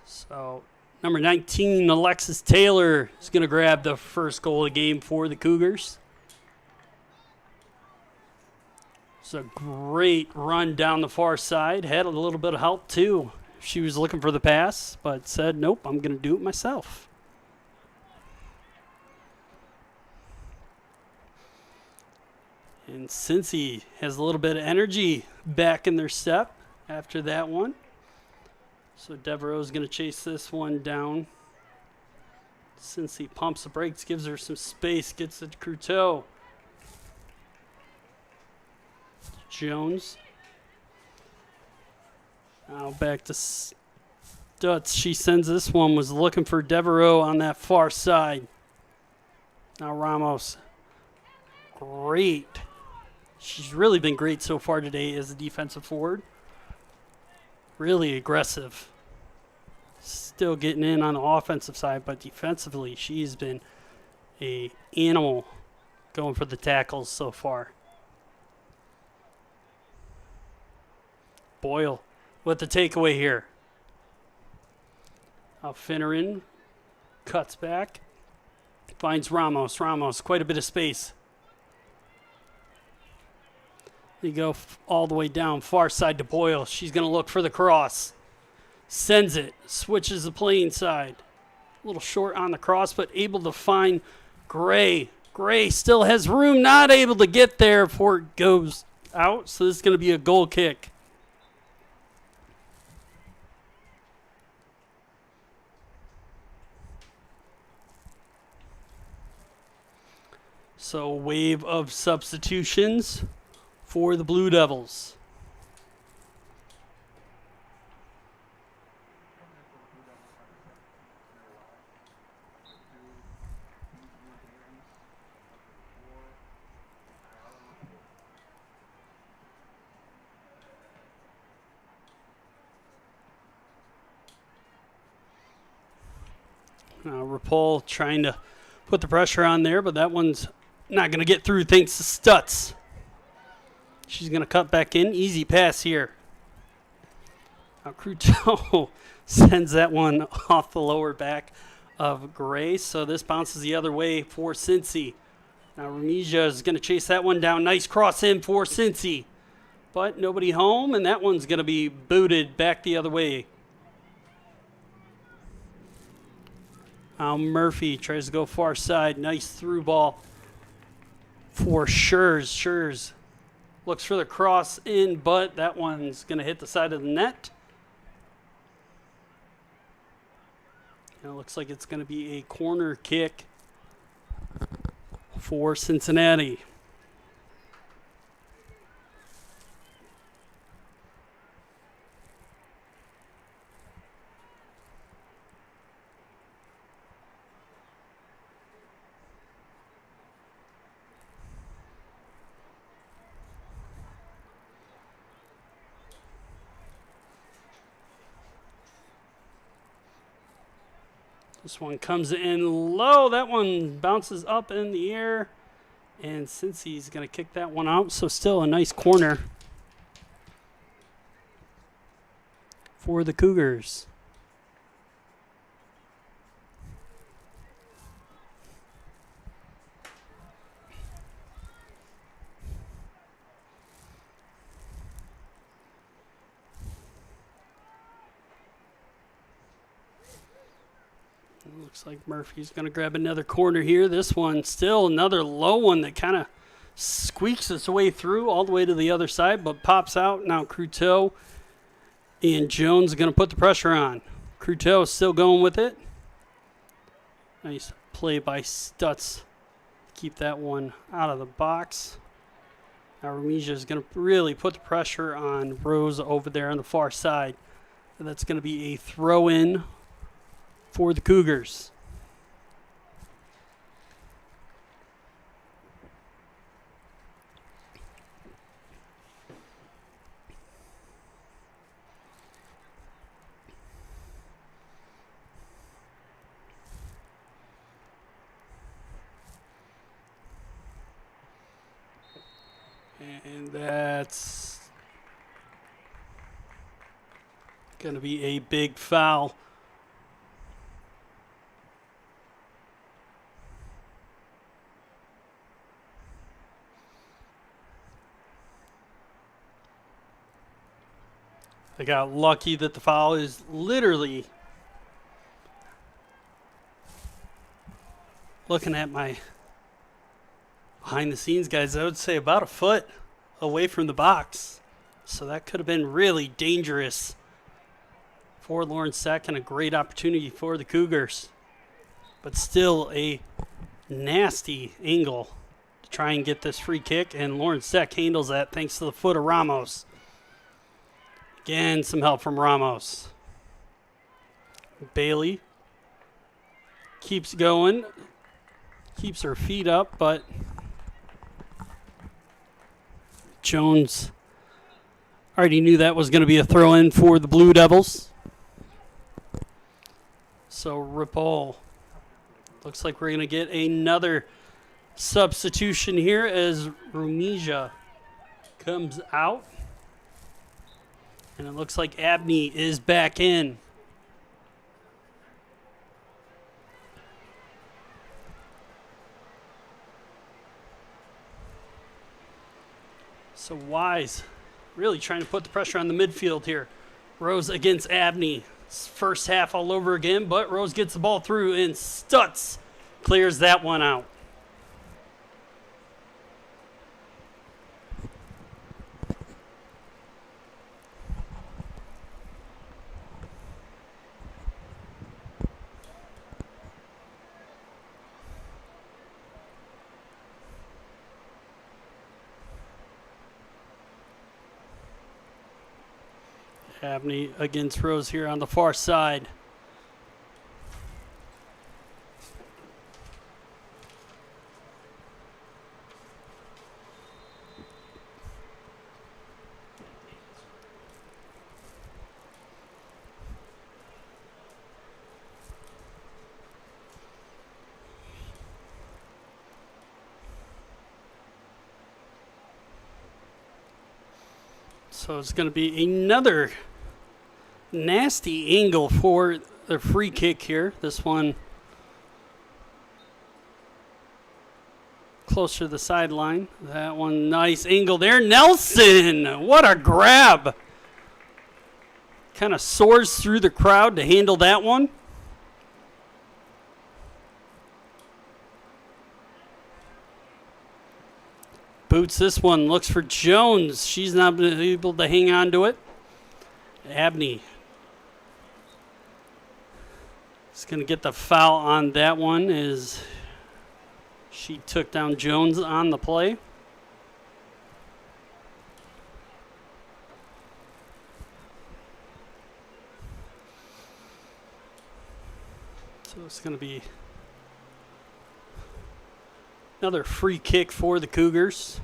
So, number 19, Alexis Taylor is going to grab the first goal of the game for the Cougars. It's a great run down the far side. Had a little bit of help, too. She was looking for the pass, but said, nope, I'm going to do it myself. And Cincy has a little bit of energy back in their step after that one. So Devereaux is going to chase this one down. Cincy pumps the brakes, gives her some space, gets it to Cruteau. Jones. Now back to Stutz. She sends this one, was looking for Devereaux on that far side. Now Ramos. Great. She's really been great so far today as a defensive forward. Really aggressive. Still getting in on the offensive side, but defensively, she's been an animal going for the tackles so far. Boyle with the takeaway here. Finneran cuts back. Finds Ramos. Ramos, quite a bit of space. They go all the way down, far side to Boyle. She's going to look for the cross. Sends it. Switches the playing side. A little short on the cross, but able to find Gray. Gray still has room, not able to get there before it goes out. So this is going to be a goal kick. So a wave of substitutions for the Blue Devils. Rapol trying to put the pressure on there, but that one's not going to get through thanks to Stutz. She's going to cut back in. Easy pass here. Now Cruteau sends that one off the lower back of Gray. So this bounces the other way for Cincy. Now Remisia is going to chase that one down. Nice cross in for Cincy. But nobody home, and that one's going to be booted back the other way. Now Murphy tries to go far side. Nice through ball for Schurz. Schurz Looks for the cross in, but that one's going to hit the side of the net. And it looks like it's going to be a corner kick for Cincinnati. This one comes in low. That one bounces up in the air. And Cincy's going to kick that one out. So still a nice corner for the Cougars. Looks like Murphy's going to grab another corner here. This one still another low one that kind of squeaks its way through all the way to the other side, but pops out. Now Cruteau and Jones are going to put the pressure on. Cruteau still going with it. Nice play by Stutz to keep that one out of the box. Now Remisia is going to really put the pressure on Rose over there on the far side. And that's going to be a throw-in for the Cougars. And that's going to be a big foul. They got lucky that the foul is literally, looking at my behind the scenes guys, I would say about a foot away from the box. So that could have been really dangerous for Lawrence Sack and a great opportunity for the Cougars. But still a nasty angle to try and get this free kick, and Lawrence Sack handles that thanks to the foot of Ramos. Again, some help from Ramos. Bailey keeps going, keeps her feet up, but Jones already knew that was going to be a throw-in for the Blue Devils. So Ripoll, looks like we're going to get another substitution here as Remisia comes out. And it looks like Abney is back in. So Wise really trying to put the pressure on the midfield here. Rose against Abney. First half all over again, but Rose gets the ball through and Stutz clears that one out. Abney against Rose here on the far side. So it's going to be another nasty angle for the free kick here. This one closer to the sideline. That one, nice angle there. Nelson, what a grab. Kind of soars through the crowd to handle that one. boots this one. Looks for Jones. She's not been able to hang on to it. Abney is going to get the foul on that one as she took down Jones on the play. So it's going to be another free kick for the Cougars.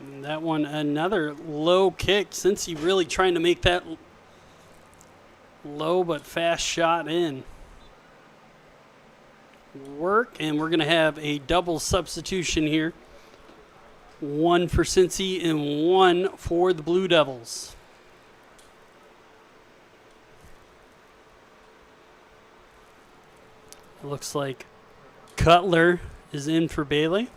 And that one, another low kick. Cincy really trying to make that low but fast shot in work. And we're going to have a double substitution here. One for Cincy and one for the Blue Devils. It looks like Cutler is in for Bailey.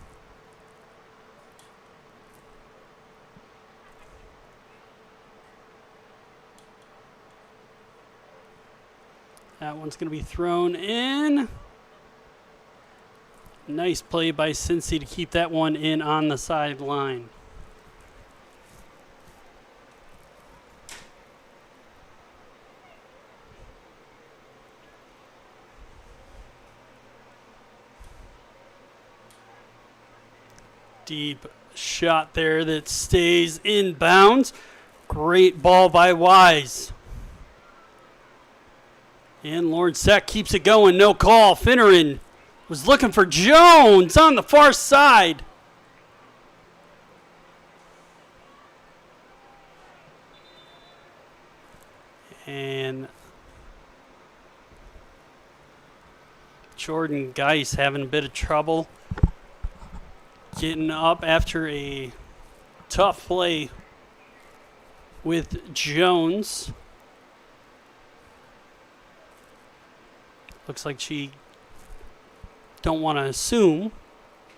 That one's going to be thrown in. Nice play by Cincy to keep that one in on the sideline. Deep shot there that stays in bounds. Great ball by Wise. And Lauren Sack keeps it going. No call. Finneran was looking for Jones on the far side. And Jordan Geis having a bit of trouble getting up after a tough play with Jones. Looks like she don't want to assume,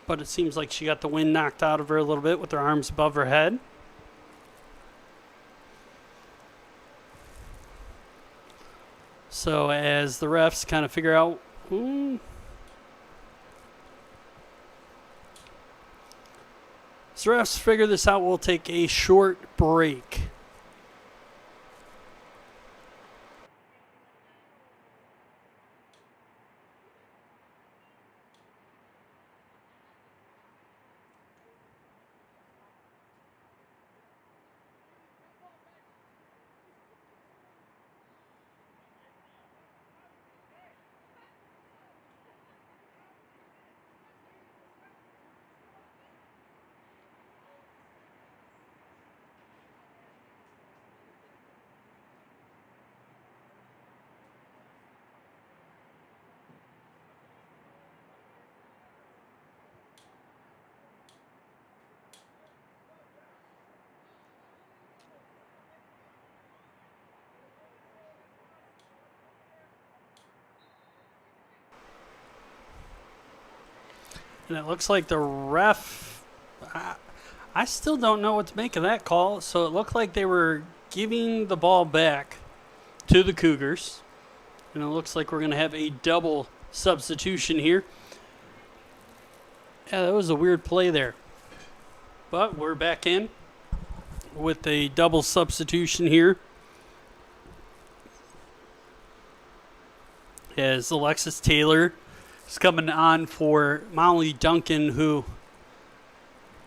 but it seems like she got the wind knocked out of her a little bit with her arms above her head. So as the refs kind of figure out, as the refs figure this out, we'll take a short break. And it looks like the ref, I still don't know what to make of that call. So it looked like they were giving the ball back to the Cougars. And it looks like we're going to have a double substitution here. Yeah, that was a weird play there. But we're back in with a double substitution here. As Alexis Taylor is coming on for Molly Duncan, who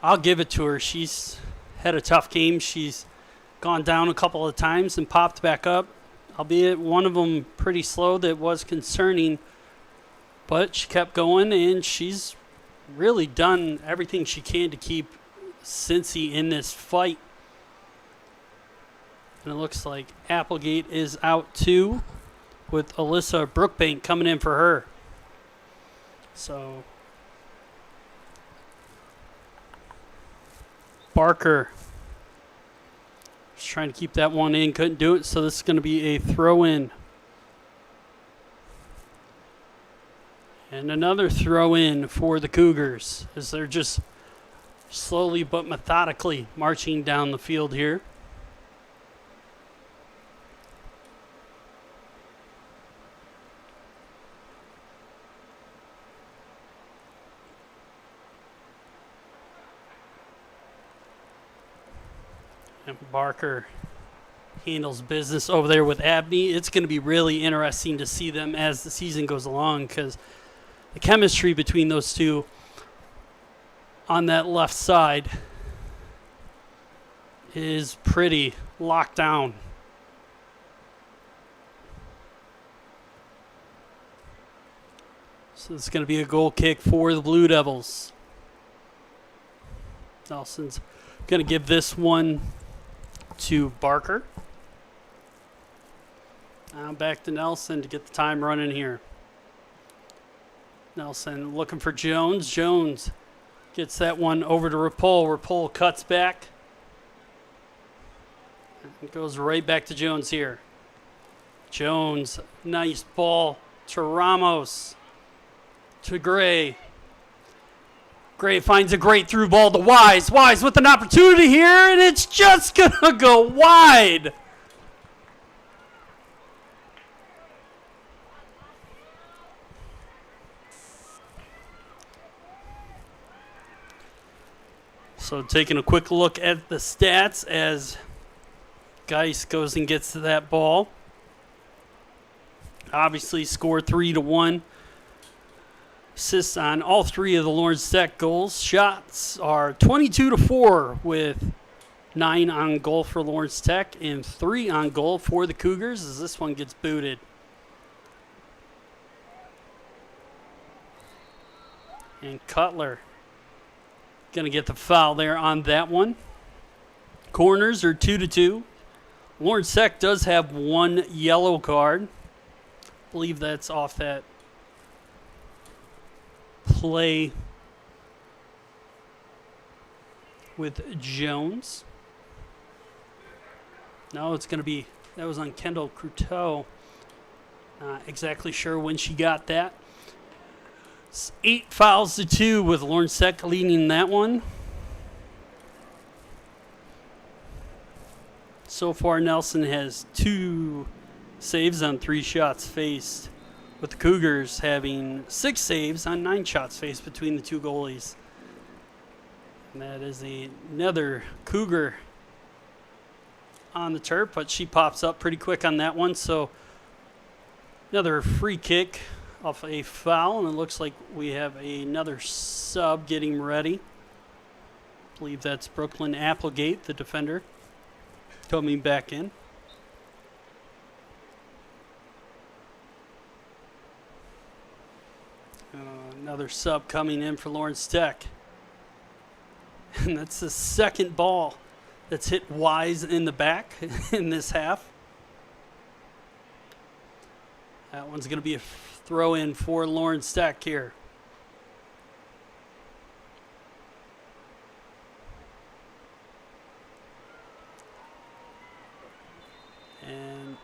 I'll give it to her. She's had a tough game. She's gone down a couple of times and popped back up, albeit one of them pretty slow that was concerning. But she kept going, and she's really done everything she can to keep Cincy in this fight. And it looks like Applegate is out too, with Alyssa Brookbank coming in for her. So Barker was trying to keep that one in, couldn't do it, so this is going to be a throw in. And another throw in for the Cougars as they're just slowly but methodically marching down the field here. And Barker handles business over there with Abney. It's going to be really interesting to see them as the season goes along because the chemistry between those two on that left side is pretty locked down. So it's going to be a goal kick for the Blue Devils. Nelson's going to give this one to Barker. Now back to Nelson to get the time running here. Nelson looking for Jones. Jones gets that one over to Rapole. Rapole cuts back. It goes right back to Jones here. Jones, nice ball to Ramos. To Gray. Gray finds a great through ball to Wise. Wise with an opportunity here, and it's just going to go wide. So taking a quick look at the stats as Geis goes and gets to that ball. Obviously scored 3-1. Assists on all three of the Lawrence Tech goals. Shots are 22-4 with 9 on goal for Lawrence Tech and 3 on goal for the Cougars as this one gets booted. And Cutler going to get the foul there on that one. Corners are 2-2. Lawrence Tech does have 1 yellow card. I believe that's off that play with Jones. No, it's going to be, that was on Kendall Cruteau. Not exactly sure when she got that. It's 8 fouls to 2 with Lawrence Tech leading that one. So far, Nelson has 2 saves on 3 shots faced, with the Cougars having 6 saves on 9 shots faced between the 2 goalies. And that is another Cougar on the turf, but she pops up pretty quick on that one. So another free kick off a foul, and it looks like we have another sub getting ready. I believe that's Brooklyn Applegate, the defender, coming back in. Another sub coming in for Lawrence Tech. And that's the second ball that's hit Wise in the back in this half. That one's going to be a throw in for Lawrence Tech here. And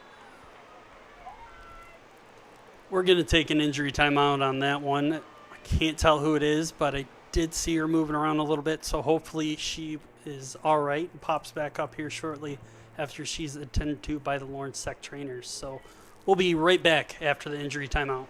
we're going to take an injury timeout on that one. I can't tell who it is, but I did see her moving around a little bit, so hopefully she is all right and pops back up here shortly after she's attended to by the Lawrence Tech trainers. So we'll be right back after the injury timeout.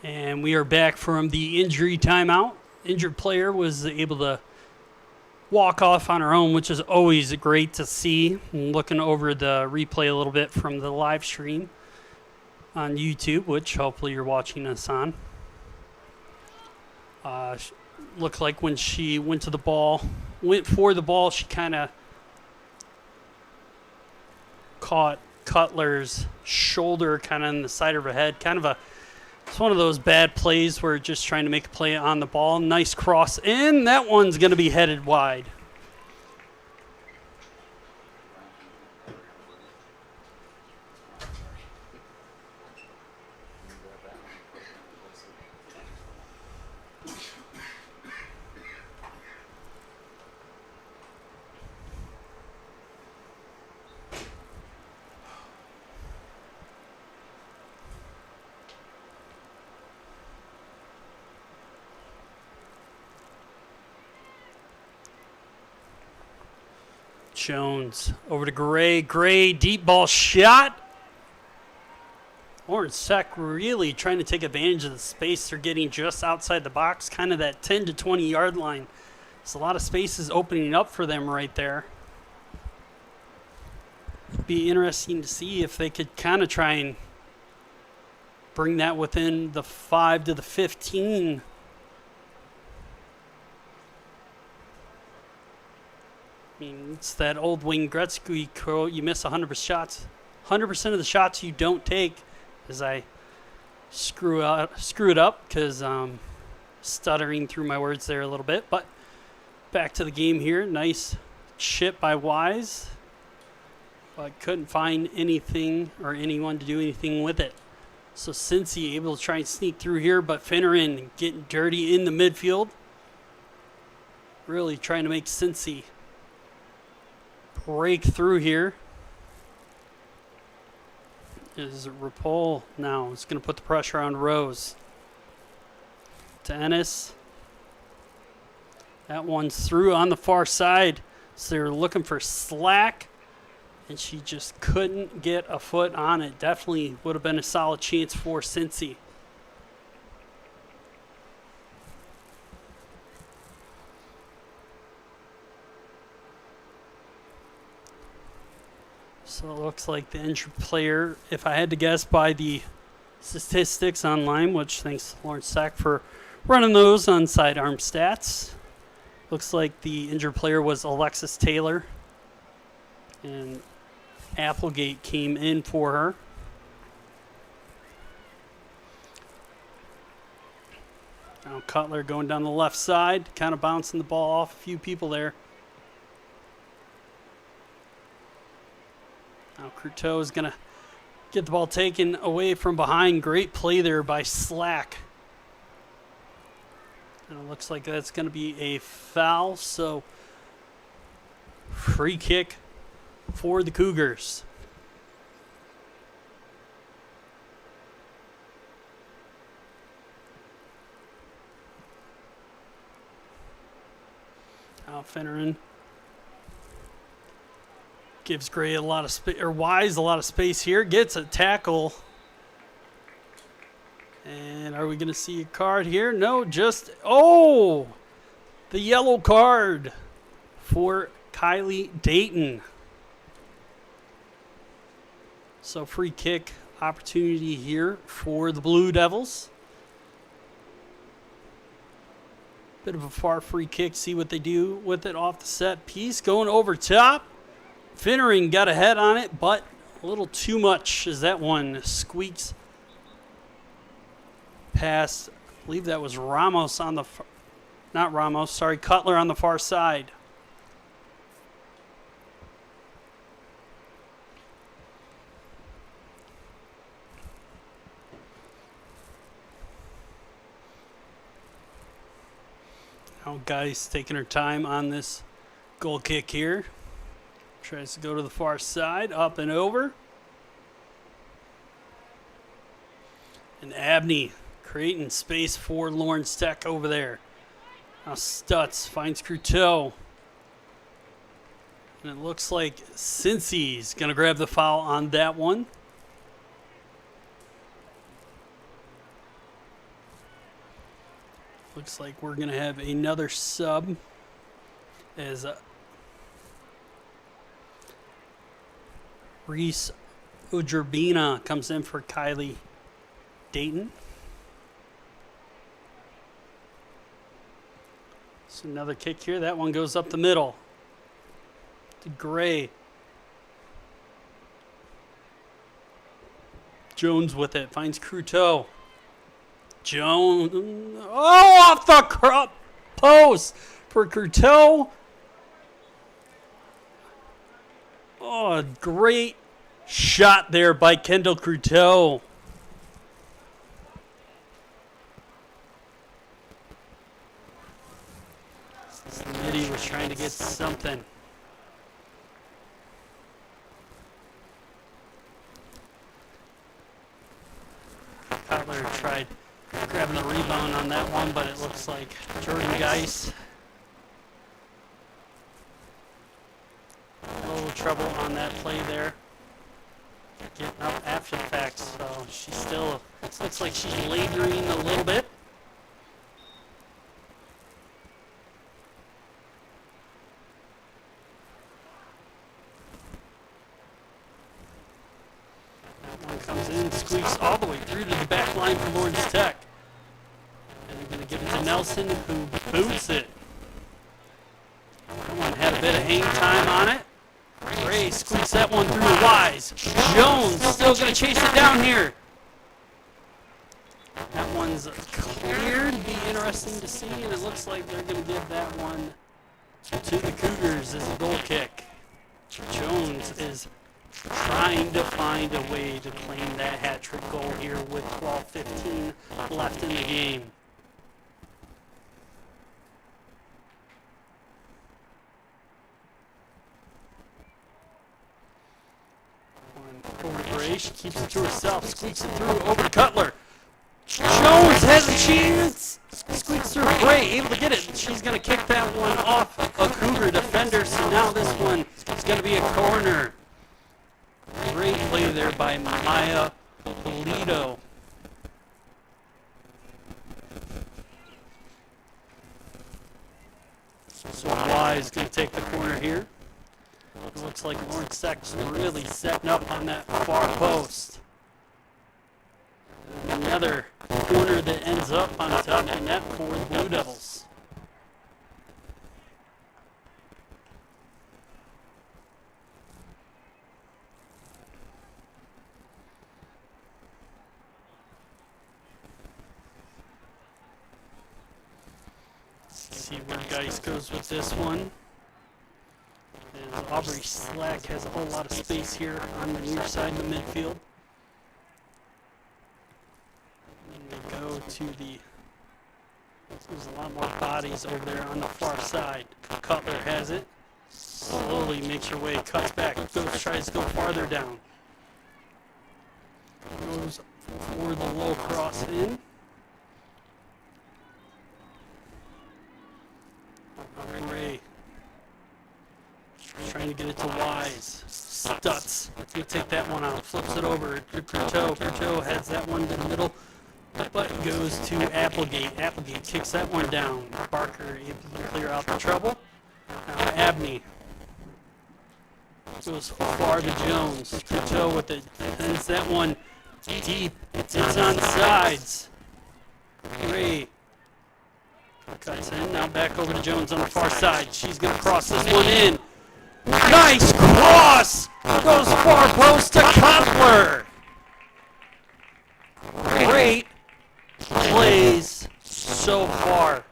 And we are back from the injury timeout. Injured player was able to walk off on her own, which is always great to see. Looking over the replay a little bit from the live stream on YouTube, which hopefully you're watching us on. Looked like when she went for the ball, she kind of caught Cutler's shoulder kind of on the side of her head. It's one of those bad plays where just trying to make a play on the ball. Nice cross in. That one's going to be headed wide. Jones over to Gray. Gray, deep ball shot. Orange Sec really trying to take advantage of the space they're getting just outside the box, kind of that 10 to 20 yard line. There's a lot of spaces opening up for them right there. Be interesting to see if they could kind of try and bring that within the 5 to the 15. I mean, it's that old Wayne Gretzky quote, you miss 100% shots. 100% of the shots you don't take, as I screw it up because stuttering through my words there a little bit. But back to the game here. Nice chip by Wise. But couldn't find anything or anyone to do anything with it. So Cincy able to try and sneak through here, but Finneran getting dirty in the midfield. Really trying to make Cincy break through here. Is Rapol now. It's going to put the pressure on Rose. To Ennis. That one's through on the far side. So they're looking for Slack. And she just couldn't get a foot on it. Definitely would have been a solid chance for Cincy. So it looks like the injured player, if I had to guess by the statistics online, which thanks to Lawrence Sack for running those on sidearm stats. Looks like the injured player was Alexis Taylor. And Applegate came in for her. Now Cutler going down the left side, kind of bouncing the ball off a few people there. Now Courteau is going to get the ball taken away from behind. Great play there by Slack. And it looks like that's going to be a foul, so free kick for the Cougars. Now Finneran gives Gray a lot of space, or Wise a lot of space here. Gets a tackle. And are we going to see a card here? No, just, oh, the yellow card for Kylie Dayton. So free kick opportunity here for the Blue Devils. Bit of a far free kick. See what they do with it off the set piece. Going over top. Finnering got a head on it, but a little too much as that one squeaks past. I believe that was Ramos on the, not Ramos, sorry, Cutler on the far side. Now Guys taking her time on this goal kick here. Tries to go to the far side, up and over. And Abney creating space for Lawrence Tech over there. Now Stutz finds Courteau. And it looks like Cincy's going to grab the foul on that one. Looks like we're going to have another sub as Reese Ujerbina comes in for Kylie Dayton. So another kick here. That one goes up the middle to Gray. Jones with it. Finds Cruteau. Jones. Oh, off the post for Cruteau. Oh, a great shot there by Kendall Cruteau. Smitty was trying to get something. Cutler tried grabbing the rebound on that one, but it looks like Jordan Geis a little trouble on that play there. Getting up after the fact, so she still looks like she's laboring a little bit. That one comes in, squeaks all the way through to the back line for Lawrence Tech. And they're going to give it to Nelson, who boots it. That one had a bit of hang time on it. Ray squeaks that one through Wise. Jones still going to chase it down here. That one's cleared. Be interesting to see, and it looks like they're going to give that one to the Cougars as a goal kick. Jones is trying to find a way to claim that hat-trick goal here with 12:15 left in the game. Over to Gray, she keeps it to herself, squeaks it through, over to Cutler. Jones has a chance, squeaks through Gray, able to get it. She's going to kick that one off a Cougar defender, so now this one is going to be a corner. Great play there by Maya Polito. So Wise is going to take the corner here. It looks like Lawrence Tech's really setting up on that far post. Another corner that ends up on top of the net for the Blue Devils. Let's see where Geis goes with this one. As Aubrey Slack has a whole lot of space here on the near side of the midfield. And we go to there's a lot more bodies over there on the far side. Cutler has it. Slowly makes her way, cuts back, tries to go farther down. Goes for the low cross in. Ray. Trying to get it to Wise. Stutz. He'll take that one out. Flips it over to Cruteau. Cruteau has that one to the middle, but goes to Applegate. Applegate kicks that one down. Barker able to clear out the trouble. Now Abney goes far to Jones. Cruteau with it. Sends that one deep. It's on the sides. Great. Cuts in. Now back over to Jones on the far side. She's going to cross this one in. Nice cross! Goes far post to Cutler. Great plays so far.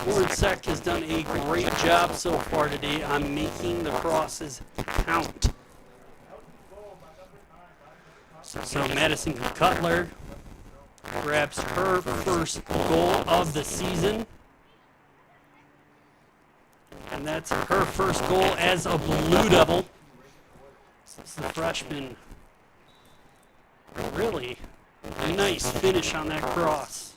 Lawrence Tech has done a great job so far today on making the crosses count. So Madison Cutler grabs her first goal of the season. And that's her first goal as a Blue Devil. It's the freshman. Really nice finish on that cross.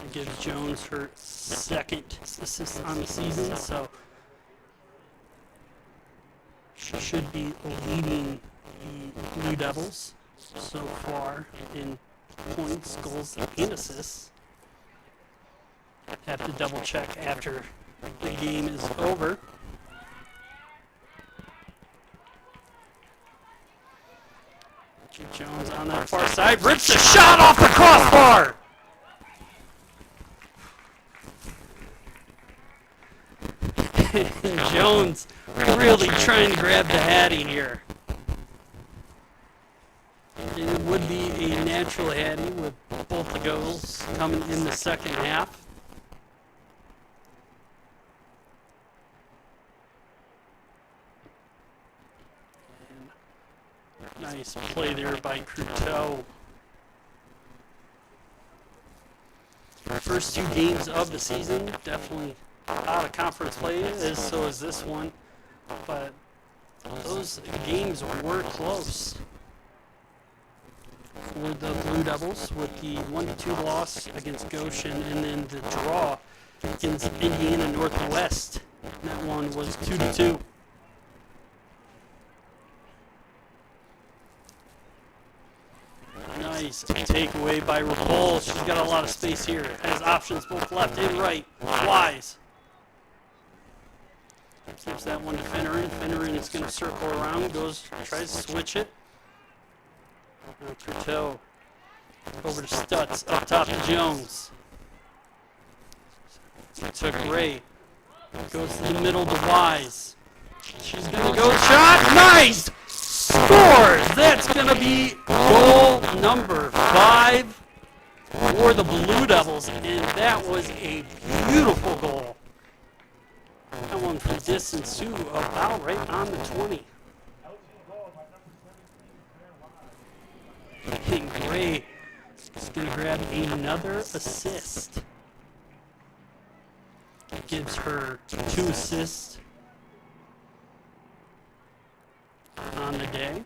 It gives Jones her second assist on the season, so she should be leading the Blue Devils so far in points, goals, and assists. Have to double check after the game is over. Jones on that far side, rips the shot off the crossbar! Jones really trying to grab the hattie here. It would be a natural hattie with both the goals coming in the second half. And nice play there by Cruteau. First two games of the season, definitely out of conference play, so is this one. But those games were close for the Blue Devils, with the 1-2 loss against Goshen and then the draw against Indiana Northwest. That one was 2-2. Nice takeaway by Rapol. She's got a lot of space here. Has options both left and right. Wise. Keeps that one to Finneran. Finneran is going to circle around. Tries to switch it. Cruteau over to Stutz. Up top to Jones. Took Ray. Goes to the middle to Wise. She's going to go shot. Nice! Scores! That's going to be goal number 5 for the Blue Devils. And that was a beautiful goal. That one from distance too, about right on the 20. And Gray is going to grab another assist. Gives her 2 assists on the day.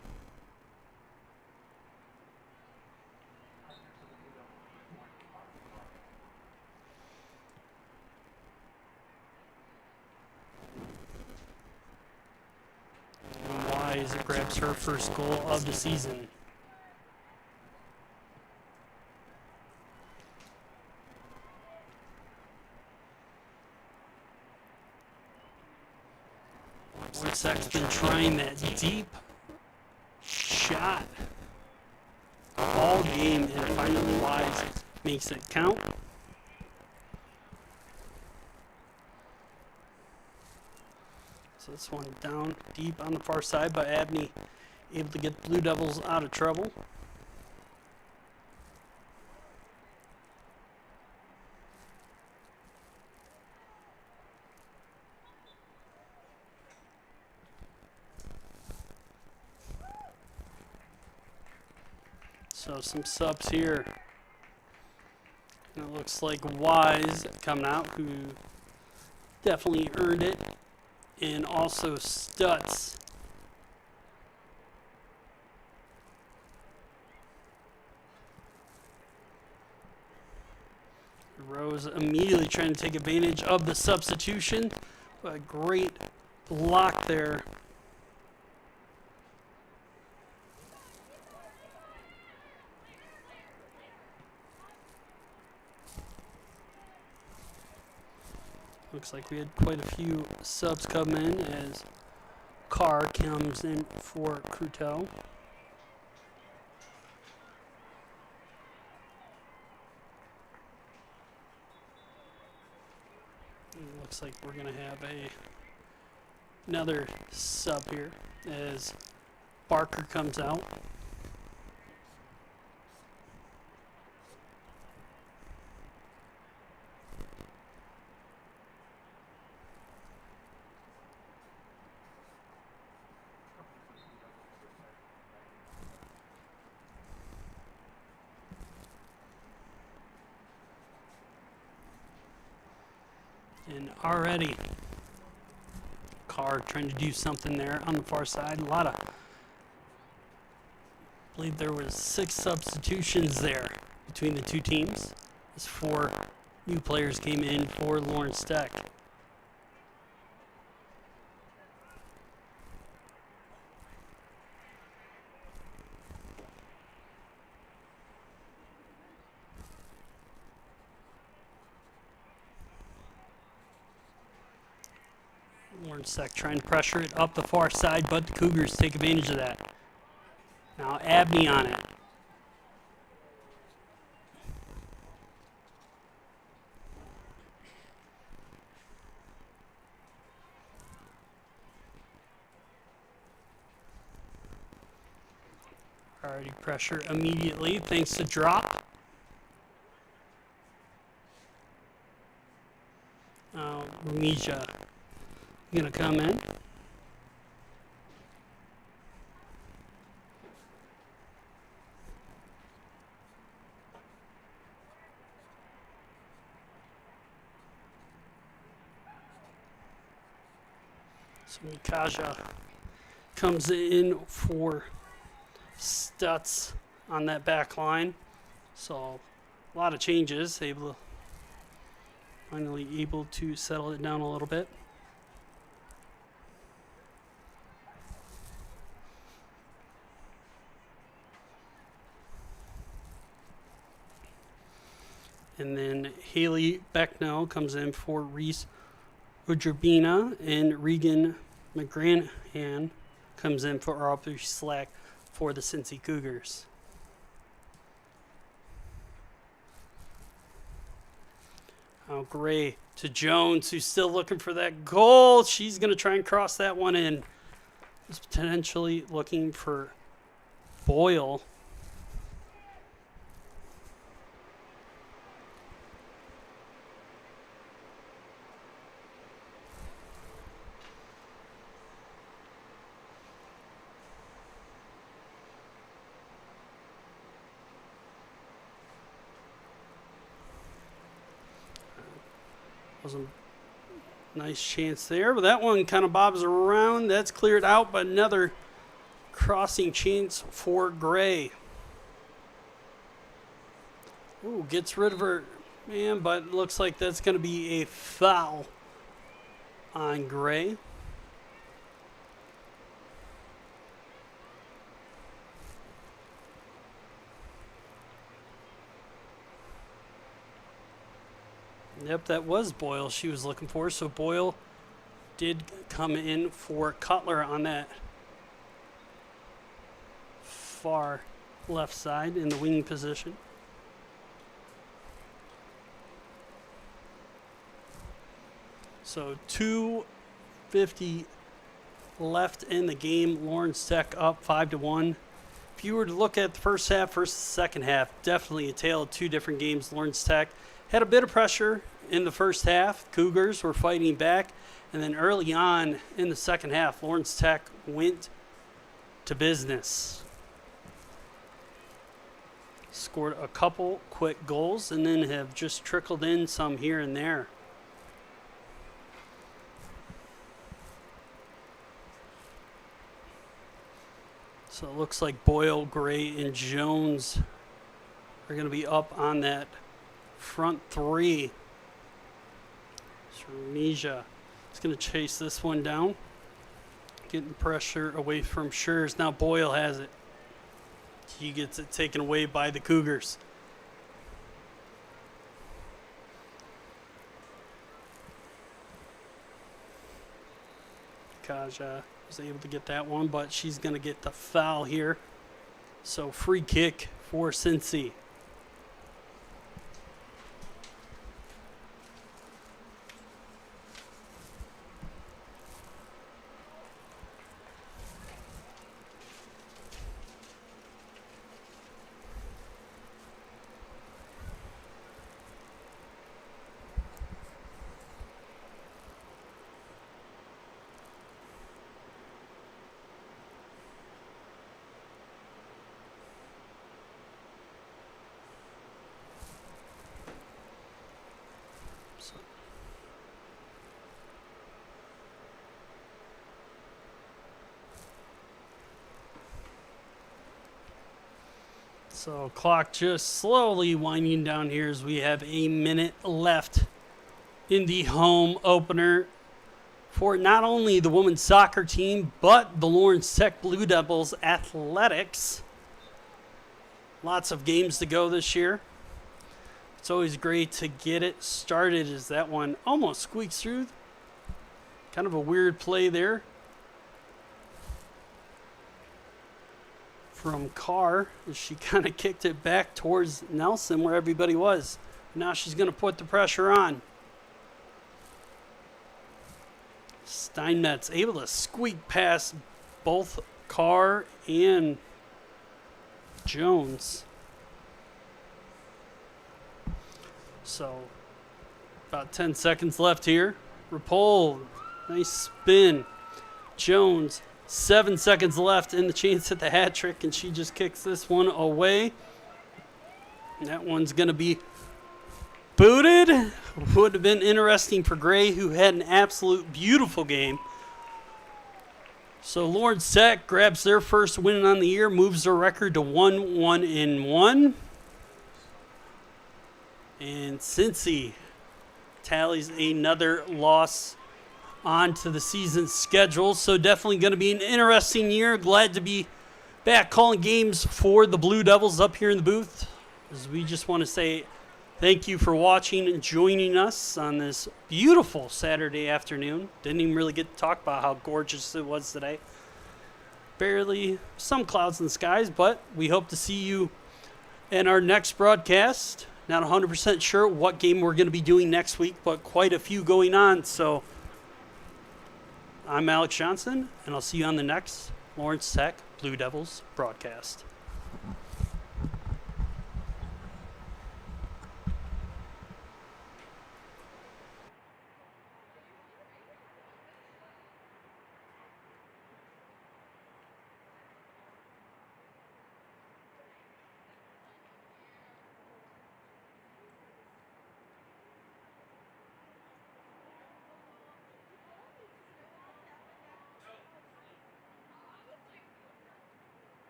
Wise grabs her first goal of the season. Wojcik's been trying that deep shot all game, and finally Wise makes it count. So this one down deep on the far side by Abney, able to get Blue Devils out of trouble. So some subs here. And it looks like Wise coming out, who definitely earned it. And also Stutz. Rose immediately trying to take advantage of the substitution. A great block there. Looks like we had quite a few subs come in as Carr comes in for Cruteau. Looks like we're going to have another sub here as Barker comes out. And already Carr trying to do something there on the far side. A lot of, I believe there was 6 substitutions there between the two teams as 4 new players came in for Lawrence Tech. Lawrence Tech trying to pressure it up the far side, but the Cougars take advantage of that. Now Abney on it. Already pressure immediately thanks to drop. Rumija gonna come in. So Mikaja comes in for Stutz on that back line. So a lot of changes. Finally able to settle it down a little bit. And then Haley Becknell comes in for Reese Udrabina, and Regan McGranahan comes in for Aubrey Slack for the Cincy Cougars. Now Gray to Jones, who's still looking for that goal. She's going to try and cross that one in. Is potentially looking for Boyle. Was a nice chance there, but that one kind of bobs around. That's cleared out, but another crossing chance for Gray. Ooh, gets rid of her man, but looks like that's going to be a foul on Gray. Yep, that was Boyle she was looking for. So Boyle did come in for Cutler on that far left side in the wing position. So 2:50 left in the game. Lawrence Tech up 5-1. If you were to look at the first half versus the second half, definitely a tale of two different games. Lawrence Tech had a bit of pressure in the first half. Cougars were fighting back. And then early on in the second half, Lawrence Tech went to business. Scored a couple quick goals and then have just trickled in some here and there. So it looks like Boyle, Gray, and Jones are going to be up on that front three. Mija is going to chase this one down. Getting pressure away from Schurz. Now Boyle has it. He gets it taken away by the Cougars. Kaja was able to get that one, but she's going to get the foul here. So free kick for Cincy. So clock just slowly winding down here as we have a minute left in the home opener for not only the women's soccer team, but the Lawrence Tech Blue Devils athletics. Lots of games to go this year. It's always great to get it started as that one almost squeaks through. Kind of a weird play there from Carr as she kind of kicked it back towards Nelson where everybody was. Now she's going to put the pressure on. Steinmetz able to squeak past both Carr and Jones. So about 10 seconds left here. Rapol, nice spin. Jones, 7 seconds left in the chance at the hat trick, and she just kicks this one away. That one's going to be booted. Would have been interesting for Gray, who had an absolute beautiful game. So Lawrence Tech grabs their first win on the year, moves their record to 1-1-1. And Cincy tallies another loss onto the season schedule. So definitely going to be an interesting year. Glad to be back calling games for the Blue Devils up here in the booth. As we just want to say thank you for watching and joining us on this beautiful Saturday afternoon. Didn't even really get to talk about how gorgeous it was today. Barely some clouds in the skies, but we hope to see you in our next broadcast. Not 100% sure what game we're going to be doing next week, but quite a few going on. So I'm Alex Johnson, and I'll see you on the next Lawrence Tech Blue Devils broadcast.